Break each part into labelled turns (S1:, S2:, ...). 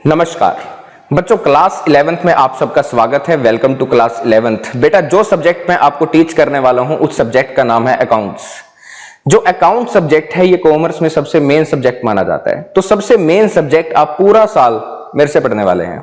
S1: नमस्कार बच्चों, class 11th में आप सबका स्वागत है। Welcome to class 11th। बेटा, जो सब्जेक्ट मैं आपको टीच करने वाला हूं उस सब्जेक्ट का नाम है अकाउंट्स। जो अकाउंट सब्जेक्ट है ये कॉमर्स में सबसे मेन सब्जेक्ट माना जाता है। तो सबसे मेन सब्जेक्ट आप पूरा साल मेरे से पढ़ने वाले हैं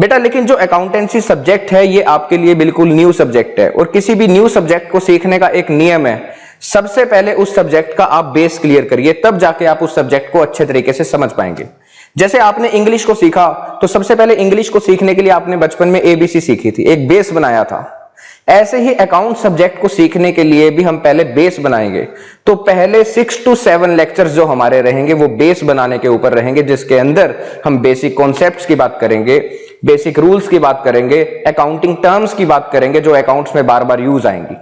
S1: बेटा। लेकिन जो अकाउंटेंसी सब्जेक्ट है ये आपके लिए बिल्कुल न्यू सब्जेक्ट है और किसी भी न्यू सब्जेक्ट को सीखने का एक नियम है, सबसे पहले उस सब्जेक्ट का आप बेस क्लियर करिए, तब जाके आप उस सब्जेक्ट को अच्छे तरीके से समझ पाएंगे। जैसे आपने इंग्लिश को सीखा तो सबसे पहले इंग्लिश को सीखने के लिए आपने बचपन में एबीसी सीखी थी, एक बेस बनाया था। ऐसे ही अकाउंट सब्जेक्ट को सीखने के लिए भी हम पहले बेस बनाएंगे। तो पहले 6 to 7 लेक्चर्स जो हमारे रहेंगे वो बेस बनाने के ऊपर रहेंगे, जिसके अंदर हम बेसिक कॉन्सेप्ट्स की बात करेंगे, बेसिक रूल्स की बात करेंगे, अकाउंटिंग टर्म्स की बात करेंगे जो अकाउंट्स में बार बार यूज आएंगी।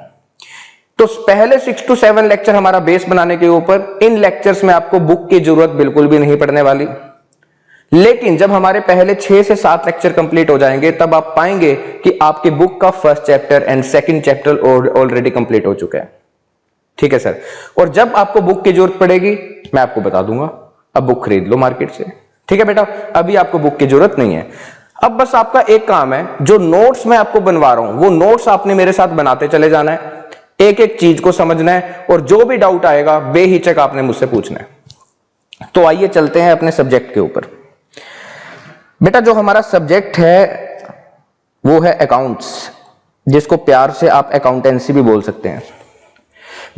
S1: तो पहले 6 to 7 लेक्चर हमारा बेस बनाने के ऊपर। इन लेक्चर्स में आपको बुक की जरूरत बिल्कुल भी नहीं पड़ने वाली। लेकिन जब हमारे पहले 6 से 7 लेक्चर कंप्लीट हो जाएंगे तब आप पाएंगे कि आपके बुक का first chapter and second chapter already complete हो चुका है। ठीक है सर। और जब आपको बुक की जरूरत पड़ेगी मैं आपको बता दूंगा, अब बुक खरीद लो मार्केट से। ठीक है बेटा, अभी आपको बुक की जरूरत नहीं है। अब बस आपका एक काम है, जो नोट्स मैं आपको बनवा रहा हूं वो नोट्स आपने मेरे साथ बनाते चले जाना है, एक एक चीज को समझना है और जो भी डाउट आएगा बेहिचक आपने मुझसे पूछना है। तो आइए चलते हैं अपने सब्जेक्ट के ऊपर। बेटा, जो हमारा सब्जेक्ट है वो है अकाउंट्स, जिसको प्यार से आप अकाउंटेंसी भी बोल सकते हैं।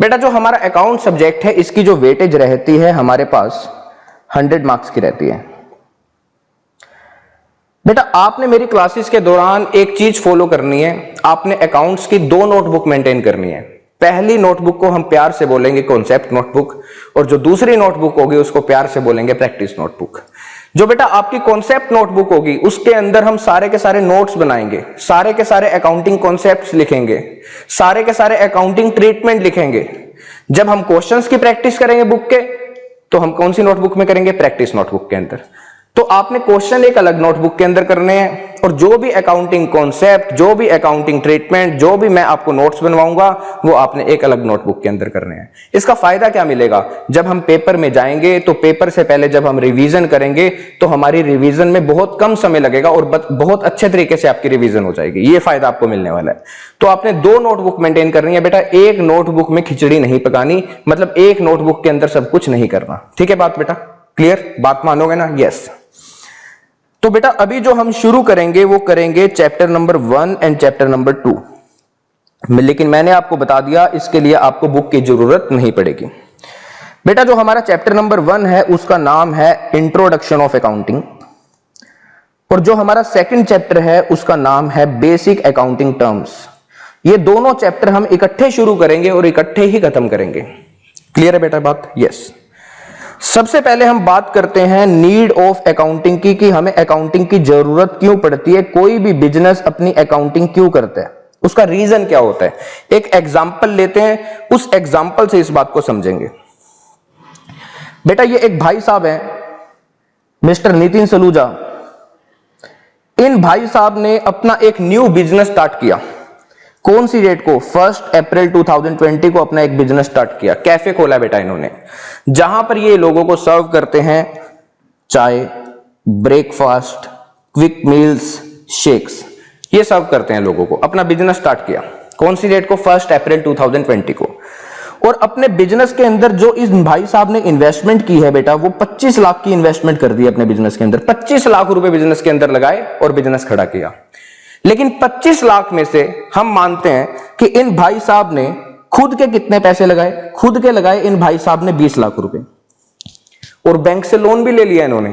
S1: बेटा, जो हमारा अकाउंट सब्जेक्ट है इसकी जो वेटेज रहती है हमारे पास 100 मार्क्स की रहती है। बेटा, आपने मेरी क्लासेस के दौरान एक चीज फॉलो करनी है, आपने अकाउंट्स की 2 नोटबुक मेंटेन करनी है। पहली नोटबुक को हम प्यार से बोलेंगे कॉन्सेप्ट नोटबुक, और जो दूसरी नोटबुक होगी उसको प्यार से बोलेंगे प्रैक्टिस नोटबुक। जो बेटा आपकी कॉन्सेप्ट नोटबुक होगी उसके अंदर हम सारे के सारे नोट्स बनाएंगे, सारे के सारे अकाउंटिंग कॉन्सेप्ट्स लिखेंगे, सारे के सारे अकाउंटिंग ट्रीटमेंट लिखेंगे। जब हम क्वेश्चंस की प्रैक्टिस करेंगे बुक के तो हम कौन सी नोटबुक में करेंगे? प्रैक्टिस नोटबुक के अंदर। तो आपने क्वेश्चन एक अलग नोटबुक के अंदर करने हैं और जो भी अकाउंटिंग कॉन्सेप्ट, जो भी अकाउंटिंग ट्रीटमेंट, जो भी मैं आपको नोट्स बनवाऊंगा वो आपने एक अलग नोटबुक के अंदर करने हैं। इसका फायदा क्या मिलेगा? जब हम पेपर में जाएंगे तो पेपर से पहले जब हम रिवीजन करेंगे तो हमारी रिवीजन में बहुत कम समय लगेगा और बहुत अच्छे तरीके से आपकी रिवीजन हो जाएगी। ये फायदा आपको मिलने वाला है। तो आपने 2 नोटबुक मेंटेन करनी है बेटा। एक नोटबुक में खिचड़ी नहीं पकानी, मतलब एक नोटबुक के अंदर सब कुछ नहीं करना। ठीक है बात बेटा? क्लियर? बात मानोगे ना? यस। तो बेटा अभी जो हम शुरू करेंगे वो करेंगे chapter number 1 and chapter number 2। लेकिन मैंने आपको बता दिया इसके लिए आपको बुक की जरूरत नहीं पड़ेगी। बेटा, जो हमारा चैप्टर नंबर 1 है उसका नाम है इंट्रोडक्शन ऑफ अकाउंटिंग, और जो हमारा सेकंड चैप्टर है उसका नाम है बेसिक अकाउंटिंग टर्म्स। ये दोनों चैप्टर हम इकट्ठे शुरू करेंगे और इकट्ठे ही खत्म करेंगे। क्लियर है बेटा बात? यस। सबसे पहले हम बात करते हैं नीड ऑफ अकाउंटिंग की, कि हमें अकाउंटिंग की जरूरत क्यों पड़ती है, कोई भी बिजनेस अपनी अकाउंटिंग क्यों करता है, उसका रीजन क्या होता है। एक एग्जांपल लेते हैं, उस एग्जांपल से इस बात को समझेंगे। बेटा, ये एक भाई साहब हैं मिस्टर नितिन सलूजा। इन भाई साहब ने अपना एक न्यू बिजनेस स्टार्ट किया। कौन सी डेट को? 1 अप्रैल 2020 को अपना एक बिजनेस स्टार्ट किया। कैफे खोला बेटा इन्होंने, जहां पर ये लोगों को सर्व करते हैं चाय, ब्रेकफास्ट, क्विक मील्स, शेक्स, ये सर्व करते हैं लोगों को। अपना बिजनेस स्टार्ट किया कौन सी डेट को? 1 अप्रैल 2020 को। और अपने बिजनेस के अंदर जो इस भाई साहब ने इन्वेस्टमेंट की है बेटा, वो 25 लाख की इन्वेस्टमेंट कर दी अपने बिजनेस के अंदर। 25 लाख रुपए बिजनेस के अंदर लगाए और बिजनेस खड़ा किया। लेकिन 25 लाख में से हम मानते हैं कि इन भाई साहब ने खुद के कितने पैसे लगाए? खुद के लगाए इन भाई साहब ने 20 लाख रुपए, और बैंक से लोन भी ले लिया इन्होंने।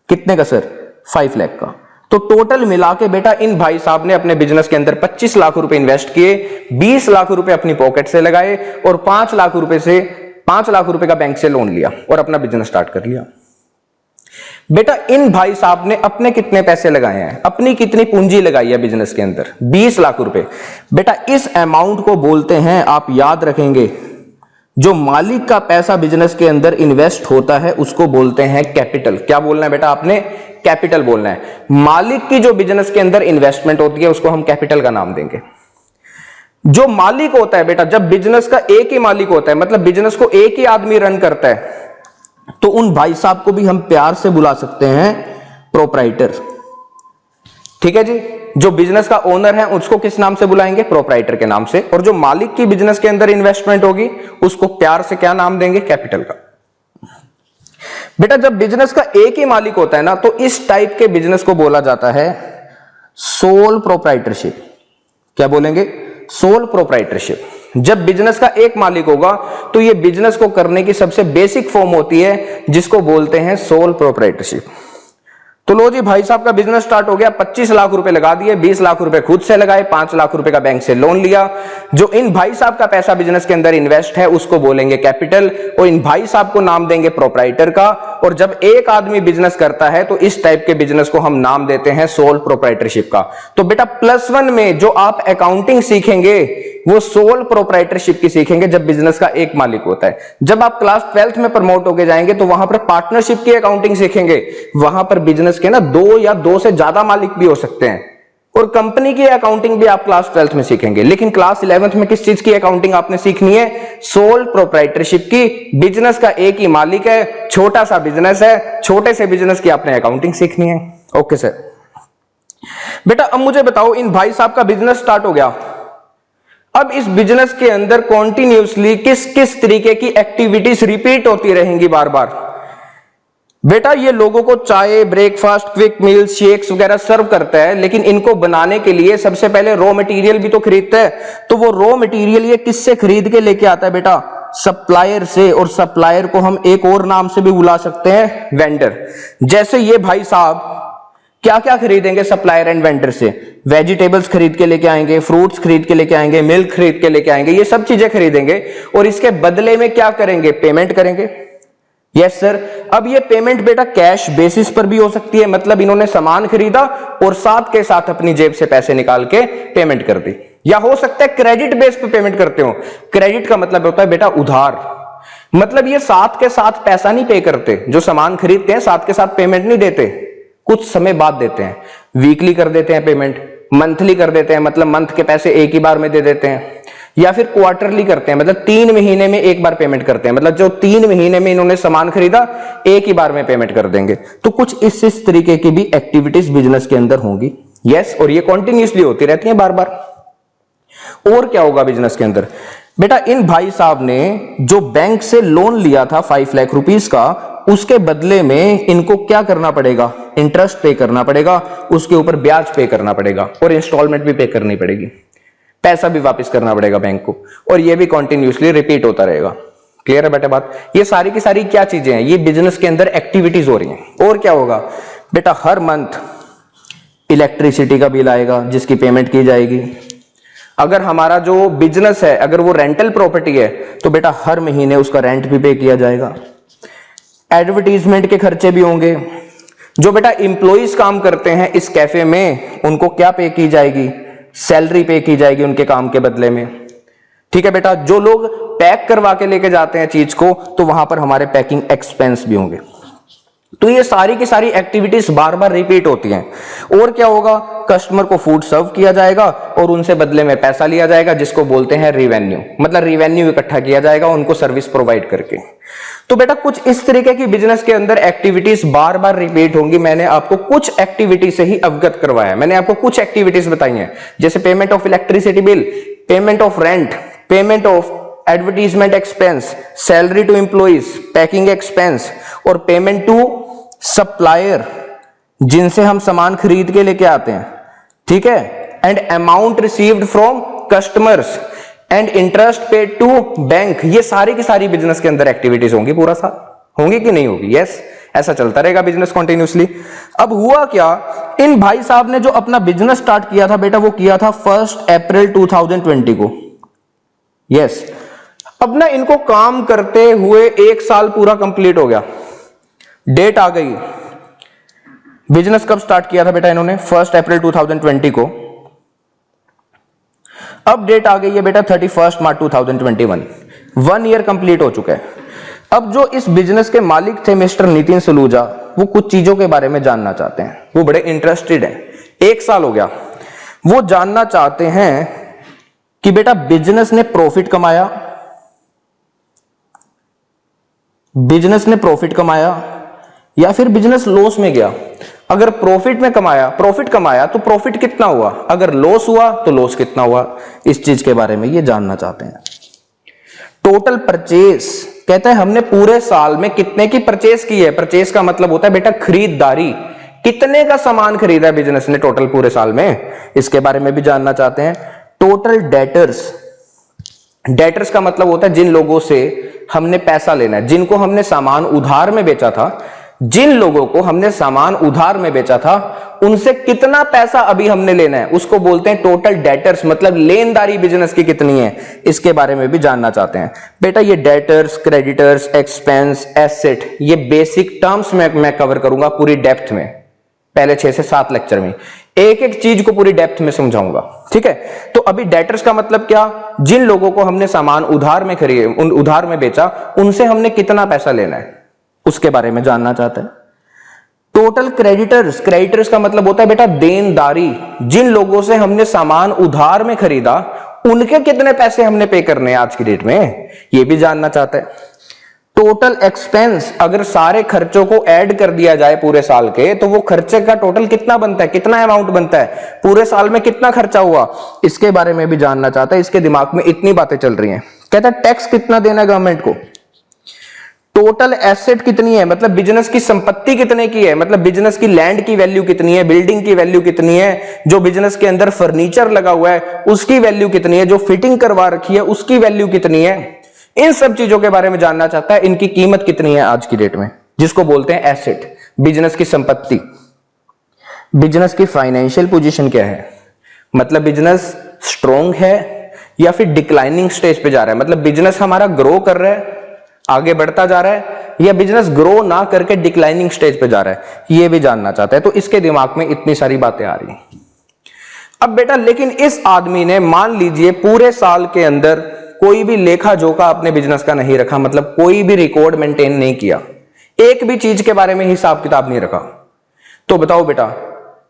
S1: कितने का सर? 5 लाख का। तो टोटल मिला के बेटा इन भाई साहब ने अपने बिजनेस के अंदर 25 लाख रुपए इन्वेस्ट किए, 20 लाख रुपए अपनी पॉकेट से लगाए और 5 लाख रुपए का बैंक से लोन लिया और अपना बिजनेस स्टार्ट कर लिया। बेटा, इन भाई साहब ने अपने कितने पैसे लगाए हैं, अपनी कितनी पूंजी लगाई है बिजनेस के अंदर? 20 लाख रुपए। बेटा, इस अमाउंट को बोलते हैं, आप याद रखेंगे, जो मालिक का पैसा बिजनेस के अंदर इन्वेस्ट होता है उसको बोलते हैं कैपिटल। क्या बोलना है बेटा आपने? कैपिटल बोलना है। मालिक की जो बिजनेस के अंदर इन्वेस्टमेंट होती है उसको हम कैपिटल का नाम देंगे। जो मालिक होता है बेटा, जब बिजनेस का एक ही मालिक होता है, मतलब बिजनेस को एक ही आदमी रन करता है, तो उन भाई साहब को भी हम प्यार से बुला सकते हैं प्रोप्राइटर। ठीक है जी, जो बिजनेस का ओनर है उसको किस नाम से बुलाएंगे? प्रोप्राइटर के नाम से। और जो मालिक की बिजनेस के अंदर इन्वेस्टमेंट होगी उसको प्यार से क्या नाम देंगे? कैपिटल का। बेटा जब बिजनेस का एक ही मालिक होता है ना, तो इस टाइप के बिजनेस को बोला जाता है सोल प्रोप्राइटरशिप। क्या बोलेंगे? Sole proprietorship. जब बिजनेस का एक मालिक होगा तो ये बिजनेस को करने की सबसे बेसिक फॉर्म होती है जिसको बोलते हैं सोल प्रोप्राइटरशिप। तो लो जी, भाई साहब का बिजनेस स्टार्ट हो गया, 25 लाख रुपए लगा दिए, 20 लाख रुपए खुद से लगाए, 5 लाख रुपए का बैंक से लोन लिया। जो इन भाई साहब का पैसा बिजनेस के अंदर इन्वेस्ट है उसको बोलेंगे कैपिटल, और इन भाई साहब को नाम देंगे प्रोप्राइटर का। और जब एक आदमी बिजनेस करता है तो इस टाइप के बिजनेस को हम नाम देते हैं सोल प्रोप्राइटरशिप का। तो बेटा +1 में जो आप अकाउंटिंग सीखेंगे वो सोल प्रोप्राइटरशिप की सीखेंगे जब बिजनेस का एक मालिक होता है। जब आप क्लास 12th में प्रमोट होके जाएंगे तो वहां पर पार्टनरशिप की अकाउंटिंग सीखेंगे। वहां पर बिजनेस के ना 2 या 2 से ज्यादा मालिक भी हो सकते हैं, और कंपनी की अकाउंटिंग भी आप क्लास 12th में सीखेंगे। लेकिन क्लास 11th में किस चीज की अकाउंटिंग आपने सीखनी है? सोल प्रोप्राइटरशिप की। बिजनेस का एक ही मालिक है, छोटा सा बिजनेस है, छोटे से बिजनेस की आपने अकाउंटिंग सीखनी है। Okay sir. बेटा अब मुझे बताओ, इन भाई साहब का बिजनेस स्टार्ट हो गया, अब इस बिजनेस के अंदर कॉन्टिन्यूसली किस किस तरीके की एक्टिविटीज रिपीट होती रहेंगी बार बार? बेटा ये लोगों को चाय, ब्रेकफास्ट, क्विक मील, शेक्स वगैरह सर्व करता है, लेकिन इनको बनाने के लिए सबसे पहले रॉ मटेरियल भी तो खरीदता है। तो वो रॉ मटेरियल ये किससे खरीद के लेके आता है बेटा? सप्लायर से। और सप्लायर को हम एक और नाम से भी बुला सकते हैं, वेंडर। जैसे ये भाई साहब क्या क्या खरीदेंगे सप्लायर एंड वेंडर से? वेजिटेबल्स खरीद के लेके आएंगे, फ्रूट्स खरीद के लेके आएंगे, मिल्क खरीद के लेके आएंगे, ये सब चीजें खरीदेंगे और इसके बदले में क्या करेंगे? पेमेंट करेंगे। Yes sir. अब ये पेमेंट बेटा कैश बेसिस पर भी हो सकती है, मतलब इन्होंने सामान खरीदा और साथ के साथ अपनी जेब से पैसे निकाल के पेमेंट कर दी। या हो सकता है क्रेडिट बेस पे पेमेंट करते हो। क्रेडिट का मतलब होता है बेटा उधार, मतलब ये साथ के साथ पैसा नहीं पे करते। जो सामान खरीदते हैं साथ के साथ पेमेंट नहीं देते, कुछ समय बाद देते हैं। वीकली कर देते हैं पेमेंट, मंथली कर देते हैं, मतलब मंथ के पैसे एक ही बार में दे देते हैं, या फिर क्वार्टरली करते हैं, मतलब 3 महीने में एक बार पेमेंट करते हैं, मतलब जो 3 महीने में इन्होंने सामान खरीदा एक ही बार में पेमेंट कर देंगे। तो कुछ इस तरीके की भी एक्टिविटीज बिजनेस के अंदर होंगी। यस, और ये कॉन्टिन्यूसली होती रहती है बार बार। और क्या होगा बिजनेस के अंदर? बेटा इन भाई साहब ने जो बैंक से लोन लिया था 5 लाख रुपीस का, उसके बदले में इनको क्या करना पड़ेगा? इंटरेस्ट पे करना पड़ेगा, उसके ऊपर ब्याज पे करना पड़ेगा, और इंस्टॉलमेंट भी पे करनी पड़ेगी, पैसा भी वापस करना पड़ेगा बैंक को, और ये भी कंटिन्यूसली रिपीट होता रहेगा। क्लियर है बेटा बात? ये सारी की सारी क्या चीजें हैं? ये बिजनेस के अंदर एक्टिविटीज हो रही हैं। और क्या होगा बेटा? हर मंथ इलेक्ट्रिसिटी का बिल आएगा जिसकी पेमेंट की जाएगी। अगर हमारा जो बिजनेस है अगर वो रेंटल प्रॉपर्टी है तो बेटा हर महीने उसका रेंट भी पे किया जाएगा। एडवर्टीजमेंट के खर्चे भी होंगे। जो बेटा इंप्लॉइज काम करते हैं इस कैफे में, उनको क्या पे की जाएगी? सैलरी पे की जाएगी उनके काम के बदले में। ठीक है बेटा। जो लोग पैक करवा के लेके जाते हैं चीज को, तो वहां पर हमारे पैकिंग एक्सपेंस भी होंगे। तो ये सारी की सारी एक्टिविटीज बार बार रिपीट होती हैं। और क्या होगा? कस्टमर को फूड सर्व किया जाएगा और उनसे बदले में पैसा लिया जाएगा, जिसको बोलते हैं रिवेन्यू, मतलब रिवेन्यू इकट्ठा किया जाएगा उनको सर्विस प्रोवाइड करके। तो बेटा कुछ इस तरीके की बिजनेस के अंदर एक्टिविटीज बार बार रिपीट होंगी। मैंने आपको कुछ एक्टिविटी से ही अवगत करवाया, मैंने आपको कुछ एक्टिविटीज बताई हैं, जैसे payment of electricity bill, payment of rent, payment of advertisement expense, salary to employees, packing expense, और पेमेंट टू सप्लायर जिनसे हम सामान खरीद के लेके आते हैं। ठीक है। And amount received from customers and interest paid to bank. ये सारी की सारी बिजनेस के अंदर एक्टिविटीज होंगी पूरा साल। होंगी कि नहीं होगी? यस, ऐसा चलता रहेगा बिजनेस कंटिन्यूसली। अब हुआ क्या, इन भाई साहब ने जो अपना बिजनेस स्टार्ट किया था बेटा, वो किया था 1 अप्रैल 2020 को। यस। अब ना इनको काम करते हुए 1 साल पूरा कंप्लीट हो गया। डेट आ गई। बिजनेस कब स्टार्ट किया था बेटा इन्होंने? 1 अप्रैल 2020 को। अब डेट आ गई है बेटा 31 मार्च 2021। 1 ईयर कंप्लीट हो चुका है। अब जो इस बिजनेस के मालिक थे मिस्टर नितिन सलूजा, वो कुछ चीजों के बारे में जानना चाहते हैं। वो बड़े इंटरेस्टेड हैं। 1 साल हो गया। वो जानना चाहते हैं कि बेटा बिजनेस ने प्रॉफिट कमाया, बिजनेस ने प्रॉफिट कमाया या फिर बिजनेस लॉस में गया। अगर प्रॉफिट कमाया तो प्रॉफिट कितना हुआ, अगर लॉस हुआ तो लॉस कितना हुआ, इस चीज के बारे में ये जानना चाहते हैं। टोटल परचेस कहते हैं हमने पूरे साल में कितने की परचेस की है। परचेस का मतलब होता है बेटा खरीदारी, कितने का सामान खरीदा है बिजनेस ने टोटल पूरे साल में, इसके बारे में भी जानना चाहते हैं। टोटल डेटर्स का मतलब होता है जिन लोगों से हमने पैसा लेना है, जिनको हमने सामान उधार में बेचा था, जिन लोगों को हमने सामान उधार में बेचा था उनसे कितना पैसा अभी हमने लेना है, उसको बोलते हैं टोटल डेटर्स, मतलब लेनदारी बिजनेस की कितनी है, इसके बारे में भी जानना चाहते हैं। बेटा ये डेटर्स, क्रेडिटर्स, एक्सपेंस, एसेट, ये बेसिक टर्म्स में मैं कवर करूंगा पूरी डेप्थ में, पहले 6 से 7 लेक्चर में एक एक चीज को पूरी डेप्थ में समझाऊंगा, ठीक है। तो अभी डेटर्स का मतलब क्या, जिन लोगों को हमने सामान उधार में बेचा उनसे हमने कितना पैसा लेना है, उसके बारे में जानना चाहते हैं। टोटल क्रेडिटर्स का मतलब होता है बेटा देनदारी, जिन लोगों से हमने सामान उधार में खरीदा उनके कितने पैसे हमने पे करने हैं आज की डेट में, ये भी जानना चाहते हैं। टोटल एक्सपेंस, अगर सारे खर्चों को ऐड कर दिया जाए पूरे साल के तो वो खर्चे का टोटल कितना बनता है, कितना अमाउंट बनता है, पूरे साल में कितना खर्चा हुआ, इसके बारे में भी जानना चाहता है। इसके दिमाग में इतनी बातें चल रही हैं। कहता है टैक्स कितना देना है गवर्नमेंट को, टोटल एसेट कितनी है, मतलब बिजनेस की संपत्ति कितने की है, मतलब बिजनेस की लैंड की वैल्यू कितनी है, बिल्डिंग की वैल्यू कितनी है, जो बिजनेस के अंदर फर्नीचर लगा हुआ है उसकी वैल्यू कितनी है, जो फिटिंग करवा रखी है उसकी वैल्यू कितनी है, इन सब चीजों के बारे में जानना चाहता है। इनकी कीमत कितनी है आज की डेट में, जिसको बोलते हैं एसेट, बिजनेस की संपत्ति। बिजनेस की फाइनेंशियल पोजीशन क्या है, मतलब बिजनेस स्ट्रॉन्ग है या फिर डिक्लाइनिंग स्टेज पे जा रहा है, मतलब बिजनेस हमारा ग्रो कर रहा है, आगे बढ़ता जा रहा है, या बिजनेस ग्रो ना करके डिक्लाइनिंग स्टेज पे जा रहा है, ये भी जानना चाहता है। तो इसके दिमाग में इतनी सारी बातें आ रही हैं। अब बेटा लेकिन इस आदमी ने मान लीजिए पूरे साल के अंदर कोई भी लेखा जोखा अपने बिजनेस का नहीं रखा, मतलब कोई भी रिकॉर्ड मेंटेन नहीं किया, एक भी चीज के बारे में हिसाब किताब नहीं रखा, तो बताओ बेटा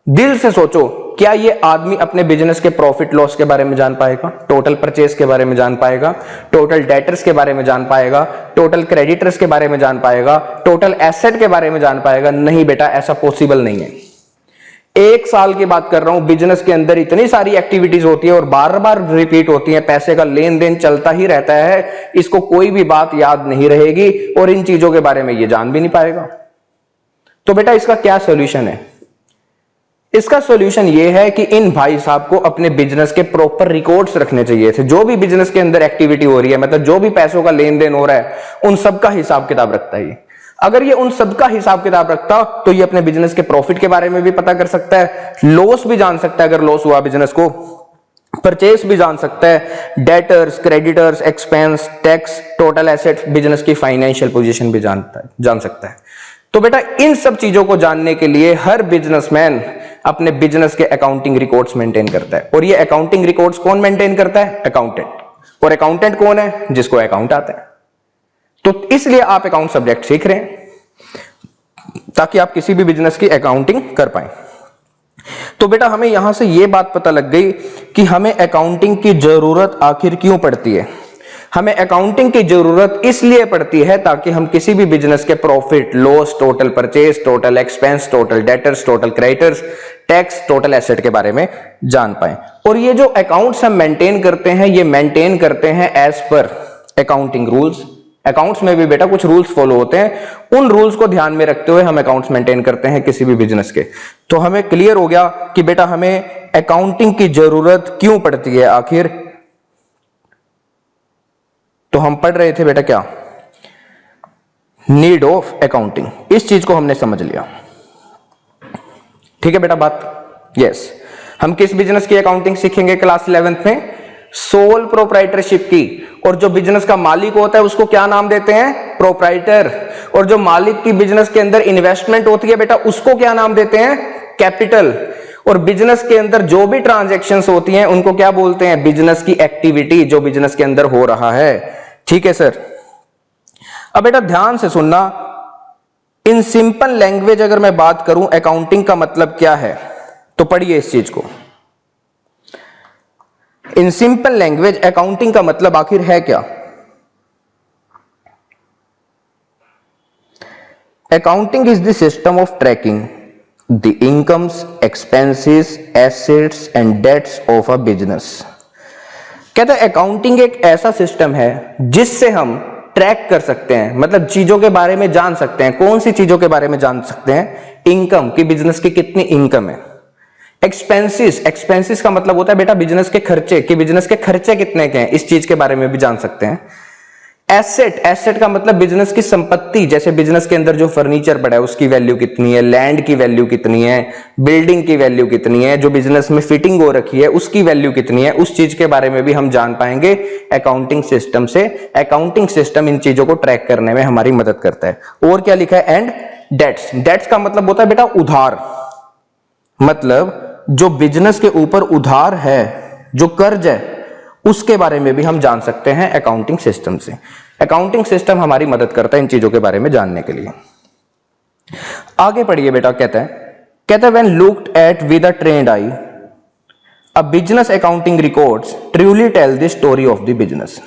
S1: दिल से सोचो, क्या ये आदमी अपने बिजनेस के प्रॉफिट लॉस के बारे में जान पाएगा, टोटल परचेस के बारे में जान पाएगा, टोटल डेटर्स के बारे में जान पाएगा, टोटल क्रेडिटर्स के बारे में जान पाएगा, टोटल एसेट के बारे में जान पाएगा? नहीं बेटा, ऐसा पॉसिबल नहीं है। एक साल की बात कर रहा हूं, बिजनेस के अंदर इतनी सारी एक्टिविटीज होती है और बार बार रिपीट होती है, पैसे का लेन देन चलता ही रहता है, इसको कोई भी बात याद नहीं रहेगी और इन चीजों के बारे में ये जान भी नहीं पाएगा। तो बेटा इसका क्या सॉल्यूशन है? इसका सॉल्यूशन ये है कि इन भाई साहब को अपने बिजनेस के प्रॉपर रिकॉर्ड्स रखने चाहिए थे। जो भी बिजनेस के अंदर एक्टिविटी हो रही है, मतलब जो भी पैसों का लेन देन हो रहा है, उन सब का हिसाब किताब रखता है। अगर ये उन सब का हिसाब किताब रखता तो ये अपने बिजनेस के प्रॉफिट के बारे में भी पता कर सकता है, लॉस भी जान सकता है, अगर लॉस हुआ बिजनेस को, परचेस भी जान सकता है, debtors, creditors, expense, tax, total asset, business की फाइनेंशियल पोजीशन भी जान सकता है। तो बेटा इन सब चीजों को जानने के लिए हर बिजनेसमैन अपने बिजनेस के अकाउंटिंग रिकॉर्ड्स मेंटेन करता है। और ये अकाउंटिंग रिकॉर्ड्स कौन मेंटेन करता है? अकाउंटेंट। और अकाउंटेंट कौन है? जिसको अकाउंट आता है। तो इसलिए आप अकाउंट सब्जेक्ट सीख रहे हैं ताकि आप किसी भी बिजनेस की अकाउंटिंग कर पाए। तो बेटा हमें यहां से यह बात पता लग गई कि हमें अकाउंटिंग की जरूरत आखिर क्यों पड़ती है। हमें अकाउंटिंग की जरूरत इसलिए पड़ती है ताकि हम किसी भी बिजनेस के profit loss, total purchase, total expense, total debtors, total creditors, tax, total asset के बारे में जान पाए। और ये जो अकाउंट्स हम मेंटेन करते हैं, ये मेंटेन करते हैं as per accounting rules. Accounts में भी बेटा कुछ रूल्स फॉलो होते हैं, उन रूल्स को ध्यान में रखते हुए हम अकाउंट्स मेंटेन करते हैं किसी भी बिजनेस के। तो हमें क्लियर हो गया कि बेटा हमें अकाउंटिंग की जरूरत क्यों पड़ती है आखिर। तो हम पढ़ रहे थे बेटा क्या, नीड ऑफ अकाउंटिंग, इस चीज को हमने समझ लिया। ठीक है बेटा बात? यस। हम किस बिजनेस की अकाउंटिंग सीखेंगे क्लास 11th में? सोल प्रोप्राइटरशिप की। और जो बिजनेस का मालिक होता है उसको क्या नाम देते हैं? प्रोप्राइटर। और जो मालिक की बिजनेस के अंदर इन्वेस्टमेंट होती है बेटा, उसको क्या नाम देते हैं? कैपिटल। और बिजनेस के अंदर जो भी ट्रांजैक्शंस होती हैं उनको क्या बोलते हैं? बिजनेस की एक्टिविटी, जो बिजनेस के अंदर हो रहा है। ठीक है सर। अब बेटा ध्यान से सुनना, इन सिंपल लैंग्वेज अगर मैं बात करूं अकाउंटिंग का मतलब क्या है, तो पढ़िए इस चीज को। इन सिंपल लैंग्वेज अकाउंटिंग का मतलब आखिर है क्या? Accounting is the system of tracking the incomes, expenses, assets and debts of a business. कहता है अकाउंटिंग एक ऐसा सिस्टम है जिससे हम ट्रैक कर सकते हैं, मतलब चीजों के बारे में जान सकते हैं। कौन सी चीजों के बारे में जान सकते हैं? इनकम की, बिजनेस की कितनी इनकम है। एक्सपेंसेस, एक्सपेंसेस का मतलब होता है बेटा बिजनेस के खर्चे, कि बिजनेस के खर्चे कितने के हैं, इस चीज के बारे में भी जान सकते हैं। एसेट, एसेट का मतलब बिजनेस की संपत्ति, जैसे बिजनेस के अंदर जो फर्नीचर पड़ा है उसकी वैल्यू कितनी है, लैंड की वैल्यू कितनी है, बिल्डिंग की वैल्यू कितनी है, जो बिजनेस में फिटिंग हो रखी है उसकी वैल्यू कितनी है, उस चीज के बारे में भी हम जान पाएंगे अकाउंटिंग सिस्टम से। अकाउंटिंग सिस्टम इन चीजों को ट्रैक करने में हमारी मदद करता है। और क्या लिखा है? And dates. डेट्स का मतलब होता है बेटा उधार, मतलब जो बिजनेस के ऊपर उधार है, जो कर्ज है, उसके बारे में भी हम जान सकते हैं अकाउंटिंग सिस्टम से। अकाउंटिंग सिस्टम हमारी मदद करता है इन चीजों के बारे में जानने के लिए। आगे पढ़िए बेटा, कहता है when looked at with a trained eye a business accounting records truly tell the story of the business.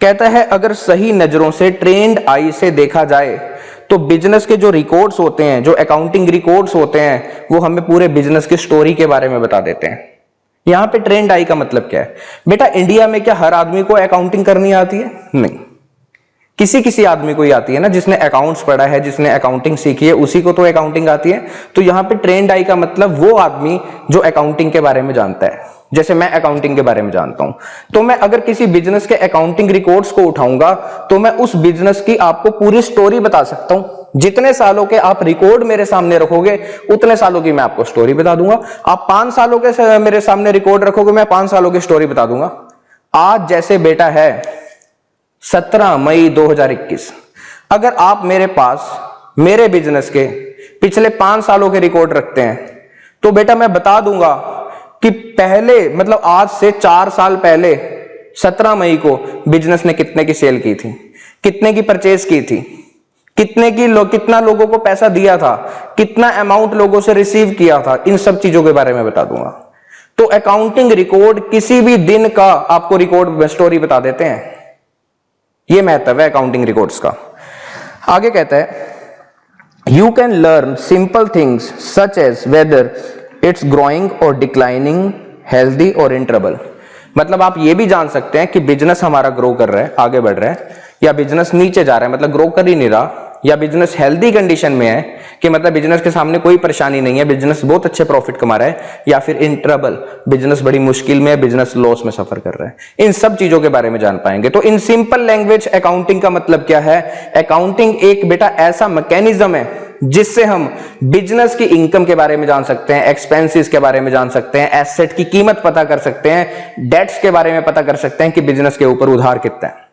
S1: कहता है अगर सही नजरों से, ट्रेन्ड आई से देखा जाए तो बिजनेस के जो रिकॉर्ड्स होते हैं, जो अकाउंटिंग रिकॉर्ड्स होते हैं, वो हमें पूरे बिजनेस की स्टोरी के बारे में बता देते हैं। यहां पे ट्रेंड आई का मतलब क्या है बेटा? इंडिया में क्या हर आदमी को अकाउंटिंग करनी आती है? नहीं, किसी किसी आदमी को ही आती है ना, जिसने अकाउंट्स पढ़ा है, जिसने अकाउंटिंग सीखी है, उसी को तो अकाउंटिंग आती है। तो यहां पे ट्रेंड आई का मतलब वो आदमी जो अकाउंटिंग के बारे में जानता है। जैसे मैं अकाउंटिंग के बारे में जानता हूं, तो मैं अगर किसी बिजनेस के अकाउंटिंग रिकॉर्ड्स को उठाऊंगा तो मैं उस बिजनेस की आपको पूरी स्टोरी बता सकता हूं। जितने सालों के आप रिकॉर्ड मेरे सामने रखोगे उतने सालों की मैं आपको स्टोरी बता दूंगा। आप 5 सालों के मेरे सामने रिकॉर्ड रखोगे, मैं 5 सालों की स्टोरी बता दूंगा। आज जैसे बेटा है 17 मई 2021, अगर आप मेरे पास मेरे बिजनेस के पिछले 5 सालों के रिकॉर्ड रखते हैं तो बेटा मैं बता दूंगा कि पहले, मतलब आज से 4 साल पहले 17 मई को बिजनेस ने कितने की सेल की थी, कितने की परचेज की थी, कितना लोगों को पैसा दिया था, कितना अमाउंट लोगों से रिसीव किया था, इन सब चीजों के बारे में बता दूंगा। तो अकाउंटिंग रिकॉर्ड किसी भी दिन का आपको रिकॉर्ड स्टोरी बता देते हैं। यह महत्व है अकाउंटिंग रिकॉर्ड्स का। आगे कहता है you can learn simple things such as whether it's growing और डिक्लाइनिंग, हेल्दी और इन ट्रबल। मतलब आप ये भी जान सकते हैं कि बिजनेस हमारा ग्रो कर रहा है, आगे बढ़ रहा है, या बिजनेस नीचे जा रहा है, मतलब ग्रो कर ही नहीं रहा, या बिजनेस हेल्दी कंडीशन में है कि मतलब बिजनेस के सामने कोई परेशानी नहीं है, बिजनेस बहुत अच्छे प्रॉफिट कमा रहा है, या फिर इन ट्रबल, बिजनेस बड़ी मुश्किल में है, बिजनेस लॉस में सफर कर रहा है। इन सब चीजों के बारे में जान पाएंगे। तो इन सिंपल लैंग्वेज अकाउंटिंग का मतलब क्या है? अकाउंटिंग एक बेटा ऐसा मैकेनिज्म है जिससे हम बिजनेस की इनकम के बारे में जान सकते हैं, एक्सपेंसेस के बारे में जान सकते हैं, एसेट की कीमत पता कर सकते हैं, डेट्स के बारे में पता कर सकते हैं कि बिजनेस के ऊपर उधार कितना है।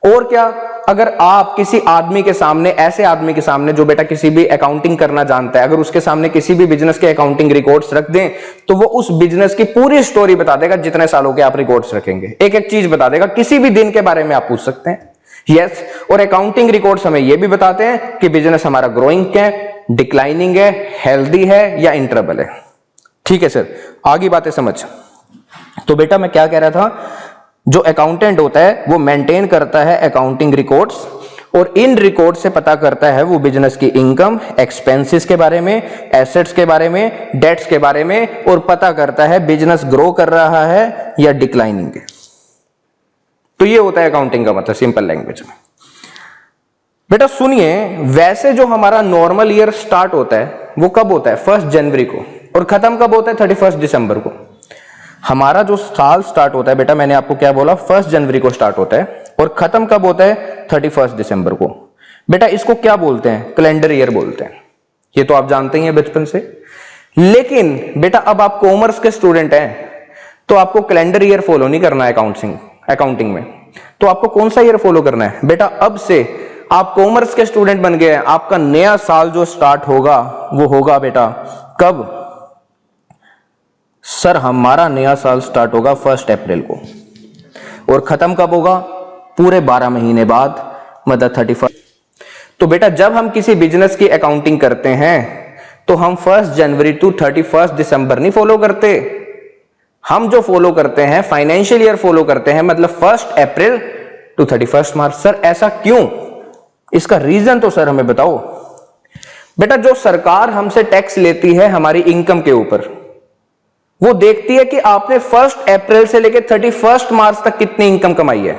S1: और क्या, अगर आप किसी आदमी के सामने, ऐसे आदमी के सामने जो बेटा किसी भी अकाउंटिंग करना जानता है, अगर उसके सामने किसी भी बिजनेस के अकाउंटिंग रिकॉर्ड्स रख दें तो वो उस बिजनेस की पूरी स्टोरी बता देगा। जितने सालों के आप रिकॉर्ड्स रखेंगे एक एक चीज बता देगा, किसी भी दिन के बारे में आप पूछ सकते हैं। यस, और अकाउंटिंग रिकॉर्ड्स हमें यह भी बताते हैं कि बिजनेस हमारा ग्रोइंग है, डिक्लाइनिंग है, हेल्दी है या इन ट्रबल है। ठीक है सर, आगे बातें समझ। तो बेटा मैं क्या कह रहा था, जो अकाउंटेंट होता है वो मेंटेन करता है अकाउंटिंग रिकॉर्ड्स, और इन रिकॉर्ड से पता करता है वो बिजनेस की इनकम, एक्सपेंसेस के बारे में, एसेट्स के बारे में, डेट्स के बारे में, और पता करता है बिजनेस ग्रो कर रहा है या डिक्लाइनिंग है। तो ये होता है अकाउंटिंग का मतलब सिंपल लैंग्वेज में। बेटा सुनिए, वैसे जो हमारा नॉर्मल ईयर स्टार्ट होता है वो कब होता है? 1 जनवरी को, और खत्म कब होता है? 31 दिसंबर को। हमारा जो साल स्टार्ट होता है बेटा, मैंने आपको क्या बोला, 1 जनवरी को स्टार्ट होता है, और खत्म कब होता है? 31 दिसंबर को। बेटा इसको क्या बोलते हैं? कैलेंडर ईयर बोलते हैं। ये तो आप जानते ही हैं बचपन से। लेकिन बेटा अब आप कॉमर्स के स्टूडेंट हैं तो आपको कैलेंडर ईयर फॉलो नहीं करना है अकाउंटिंग में। तो आपको कौन सा ईयर फॉलो करना है? बेटा अब से आप कॉमर्स के स्टूडेंट बन गए हैं, आपका नया साल जो स्टार्ट होगा वो होगा बेटा कब? सर हमारा नया साल स्टार्ट होगा 1 अप्रैल को, और खत्म कब होगा? पूरे 12 महीने बाद, मतलब 31। तो बेटा जब हम किसी बिजनेस की अकाउंटिंग करते हैं तो हम 1 जनवरी टू 31 दिसंबर नहीं फॉलो करते, हम जो फॉलो करते हैं फाइनेंशियल ईयर फॉलो करते हैं, मतलब 1 अप्रैल टू 31 मार्च। सर ऐसा क्यों? इसका रीजन तो सर हमें बताओ। बेटा जो सरकार हमसे टैक्स लेती है हमारी इनकम के ऊपर, वो देखती है कि आपने 1 अप्रैल से लेकर 31 मार्च तक कितनी इनकम कमाई है।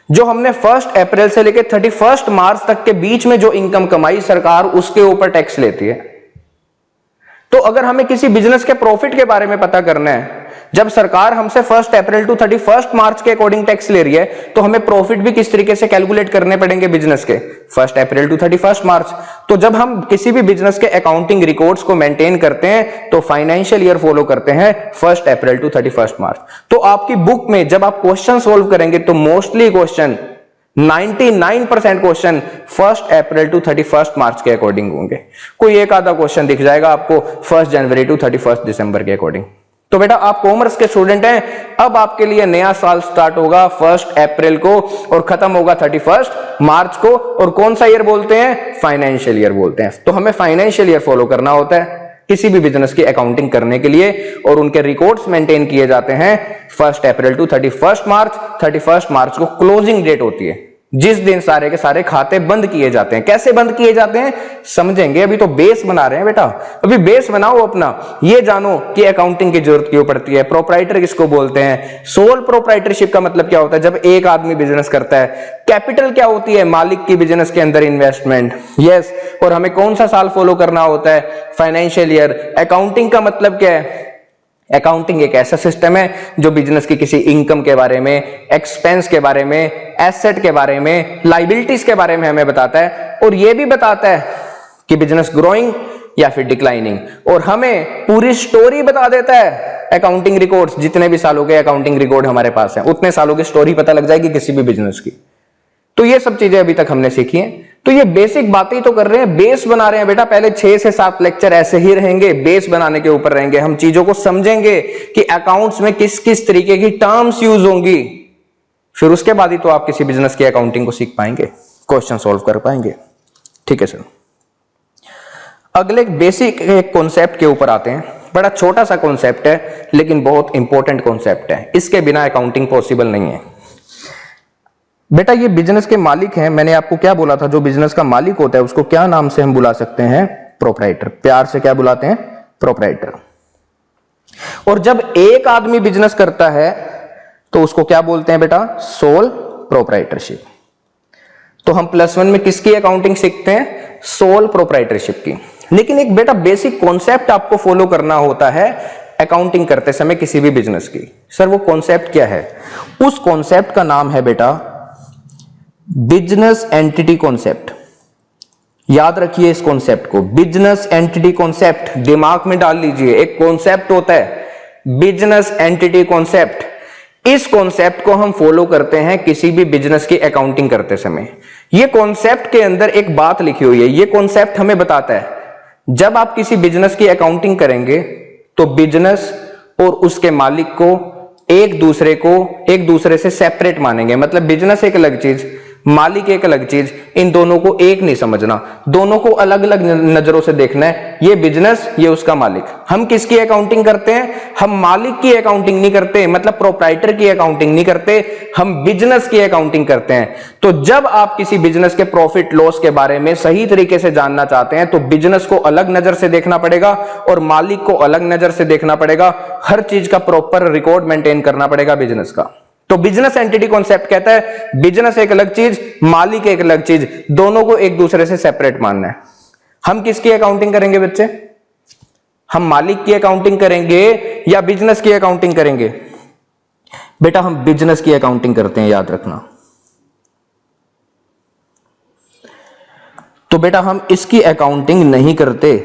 S1: जो हमने 1 अप्रैल से लेकर 31 मार्च तक के बीच में जो इनकम कमाई, सरकार उसके ऊपर टैक्स लेती है। तो अगर हमें किसी बिजनेस के प्रॉफिट के बारे में पता करना है, जब सरकार हमसे 1 अप्रैल टू 31 मार्च के अकॉर्डिंग टैक्स ले रही है, तो हमें प्रॉफिट भी किस तरीके से कैलकुलेट करने पड़ेंगे बिजनेस के 1 अप्रैल टू 31 मार्च। तो जब हम किसी भी बिजनेस के अकाउंटिंग रिकॉर्ड्स को मेंटेन करते हैं तो फाइनेंशियल ईयर फॉलो करते हैं 1 अप्रैल टू 31 मार्च। तो आपकी बुक में जब आप क्वेश्चन सोल्व करेंगे तो mostly question 99% question 1 April to 31 March के अकॉर्डिंग होंगे। कोई एक आधा क्वेश्चन दिख जाएगा आपको 1 जनवरी टू 31 दिसंबर के अकॉर्डिंग। तो बेटा आप कॉमर्स के स्टूडेंट हैं, अब आपके लिए नया साल स्टार्ट होगा 1 अप्रैल को और खत्म होगा 31 मार्च को। और कौन सा ईयर बोलते हैं? फाइनेंशियल ईयर बोलते हैं। तो हमें फाइनेंशियल ईयर फॉलो करना होता है किसी भी बिजनेस की अकाउंटिंग करने के लिए, और उनके रिकॉर्ड्स मेंटेन किए जाते हैं 1 अप्रैल टू 31 मार्च। 31 मार्च को क्लोजिंग डेट होती है, जिस दिन सारे के सारे खाते बंद किए जाते हैं। कैसे बंद किए जाते हैं समझेंगे, अभी तो बेस बना रहे हैं बेटा। अभी बेस बनाओ अपना, ये जानो कि अकाउंटिंग की जरूरत क्यों पड़ती है, प्रोप्राइटर किसको बोलते हैं, सोल प्रोप्राइटरशिप का मतलब क्या होता है, जब एक आदमी बिजनेस करता है, कैपिटल क्या होती है, मालिक की बिजनेस के अंदर इन्वेस्टमेंट। यस, और हमें कौन सा साल फॉलो करना होता है? Financial year. अकाउंटिंग का मतलब क्या है? अकाउंटिंग एक ऐसा सिस्टम है जो बिजनेस की किसी इनकम के बारे में, एक्सपेंस के बारे में, एसेट के बारे में, लाइबिलिटीज के बारे में हमें बताता है, और यह भी बताता है कि बिजनेस ग्रोइंग या फिर डिक्लाइनिंग, और हमें पूरी स्टोरी बता देता है। अकाउंटिंग रिकॉर्ड्स, जितने भी सालों के अकाउंटिंग रिकॉर्ड हमारे पास हैं, उतने सालों की स्टोरी पता लग जाएगी किसी भी बिजनेस की। तो ये सब चीजें अभी तक हमने सीखी हैं। तो ये बेसिक बातें तो कर रहे हैं, बेस बना रहे हैं बेटा। पहले 6 से 7 लेक्चर ऐसे ही रहेंगे, बेस बनाने के ऊपर रहेंगे। हम चीजों को समझेंगे कि अकाउंट्स में किस किस तरीके की टर्म्स यूज होंगी, फिर उसके बाद ही तो आप किसी बिजनेस की अकाउंटिंग को सीख पाएंगे, क्वेश्चन सॉल्व कर पाएंगे। ठीक है सर, अगले बेसिक एक कॉन्सेप्ट के ऊपर आते हैं। बड़ा छोटा सा कॉन्सेप्ट है लेकिन बहुत इंपॉर्टेंट कॉन्सेप्ट है, इसके बिना अकाउंटिंग पॉसिबल नहीं है। बेटा ये बिजनेस के मालिक हैं, मैंने आपको क्या बोला था, जो बिजनेस का मालिक होता है उसको क्या नाम से हम बुला सकते हैं? प्रोप्राइटर। प्यार से क्या बुलाते हैं? प्रोप्राइटर। और जब एक आदमी बिजनेस करता है तो उसको क्या बोलते हैं बेटा? Sole proprietorship. तो हम +1 में किसकी अकाउंटिंग सीखते हैं? सोल प्रोप्राइटरशिप की। लेकिन एक बेटा बेसिक कॉन्सेप्ट आपको फॉलो करना होता है अकाउंटिंग करते समय किसी भी बिजनेस की। सर वो कॉन्सेप्ट क्या है? उस कॉन्सेप्ट का नाम है बेटा बिजनेस एंटिटी कॉन्सेप्ट। याद रखिए इस कॉन्सेप्ट को, बिजनेस एंटिटी कॉन्सेप्ट दिमाग में डाल लीजिए। एक कॉन्सेप्ट होता है बिजनेस एंटिटी कॉन्सेप्ट। इस कॉन्सेप्ट को हम फॉलो करते हैं किसी भी बिजनेस की अकाउंटिंग करते समय। यह कॉन्सेप्ट के अंदर एक बात लिखी हुई है, यह कॉन्सेप्ट हमें बताता है जब आप किसी बिजनेस की अकाउंटिंग करेंगे तो बिजनेस और उसके मालिक को एक दूसरे से सेपरेट मानेंगे। मतलब बिजनेस एक अलग चीज, मालिक एक अलग चीज, इन दोनों को एक नहीं समझना, दोनों को अलग अलग नजरों से देखना है। ये बिजनेस, ये उसका मालिक। हम किसकी अकाउंटिंग करते हैं? हम मालिक की अकाउंटिंग नहीं करते, मतलब प्रोप्राइटर की अकाउंटिंग नहीं करते, हम बिजनेस की अकाउंटिंग करते हैं। तो जब आप किसी बिजनेस के प्रॉफिट लॉस के बारे में सही तरीके से जानना चाहते हैं तो बिजनेस को अलग नजर से देखना पड़ेगा और मालिक को अलग नजर से देखना पड़ेगा। हर चीज का प्रॉपर रिकॉर्ड मेंटेन करना पड़ेगा बिजनेस का। तो बिजनेस एंटिटी कॉन्सेप्ट कहता है बिजनेस एक अलग चीज, मालिक एक अलग चीज, दोनों को एक दूसरे से सेपरेट मानना है। हम किसकी अकाउंटिंग करेंगे बच्चे? हम मालिक की अकाउंटिंग करेंगे या बिजनेस की अकाउंटिंग करेंगे? बेटा हम बिजनेस की अकाउंटिंग करते हैं, याद रखना। तो बेटा हम इसकी अकाउंटिंग नहीं करते।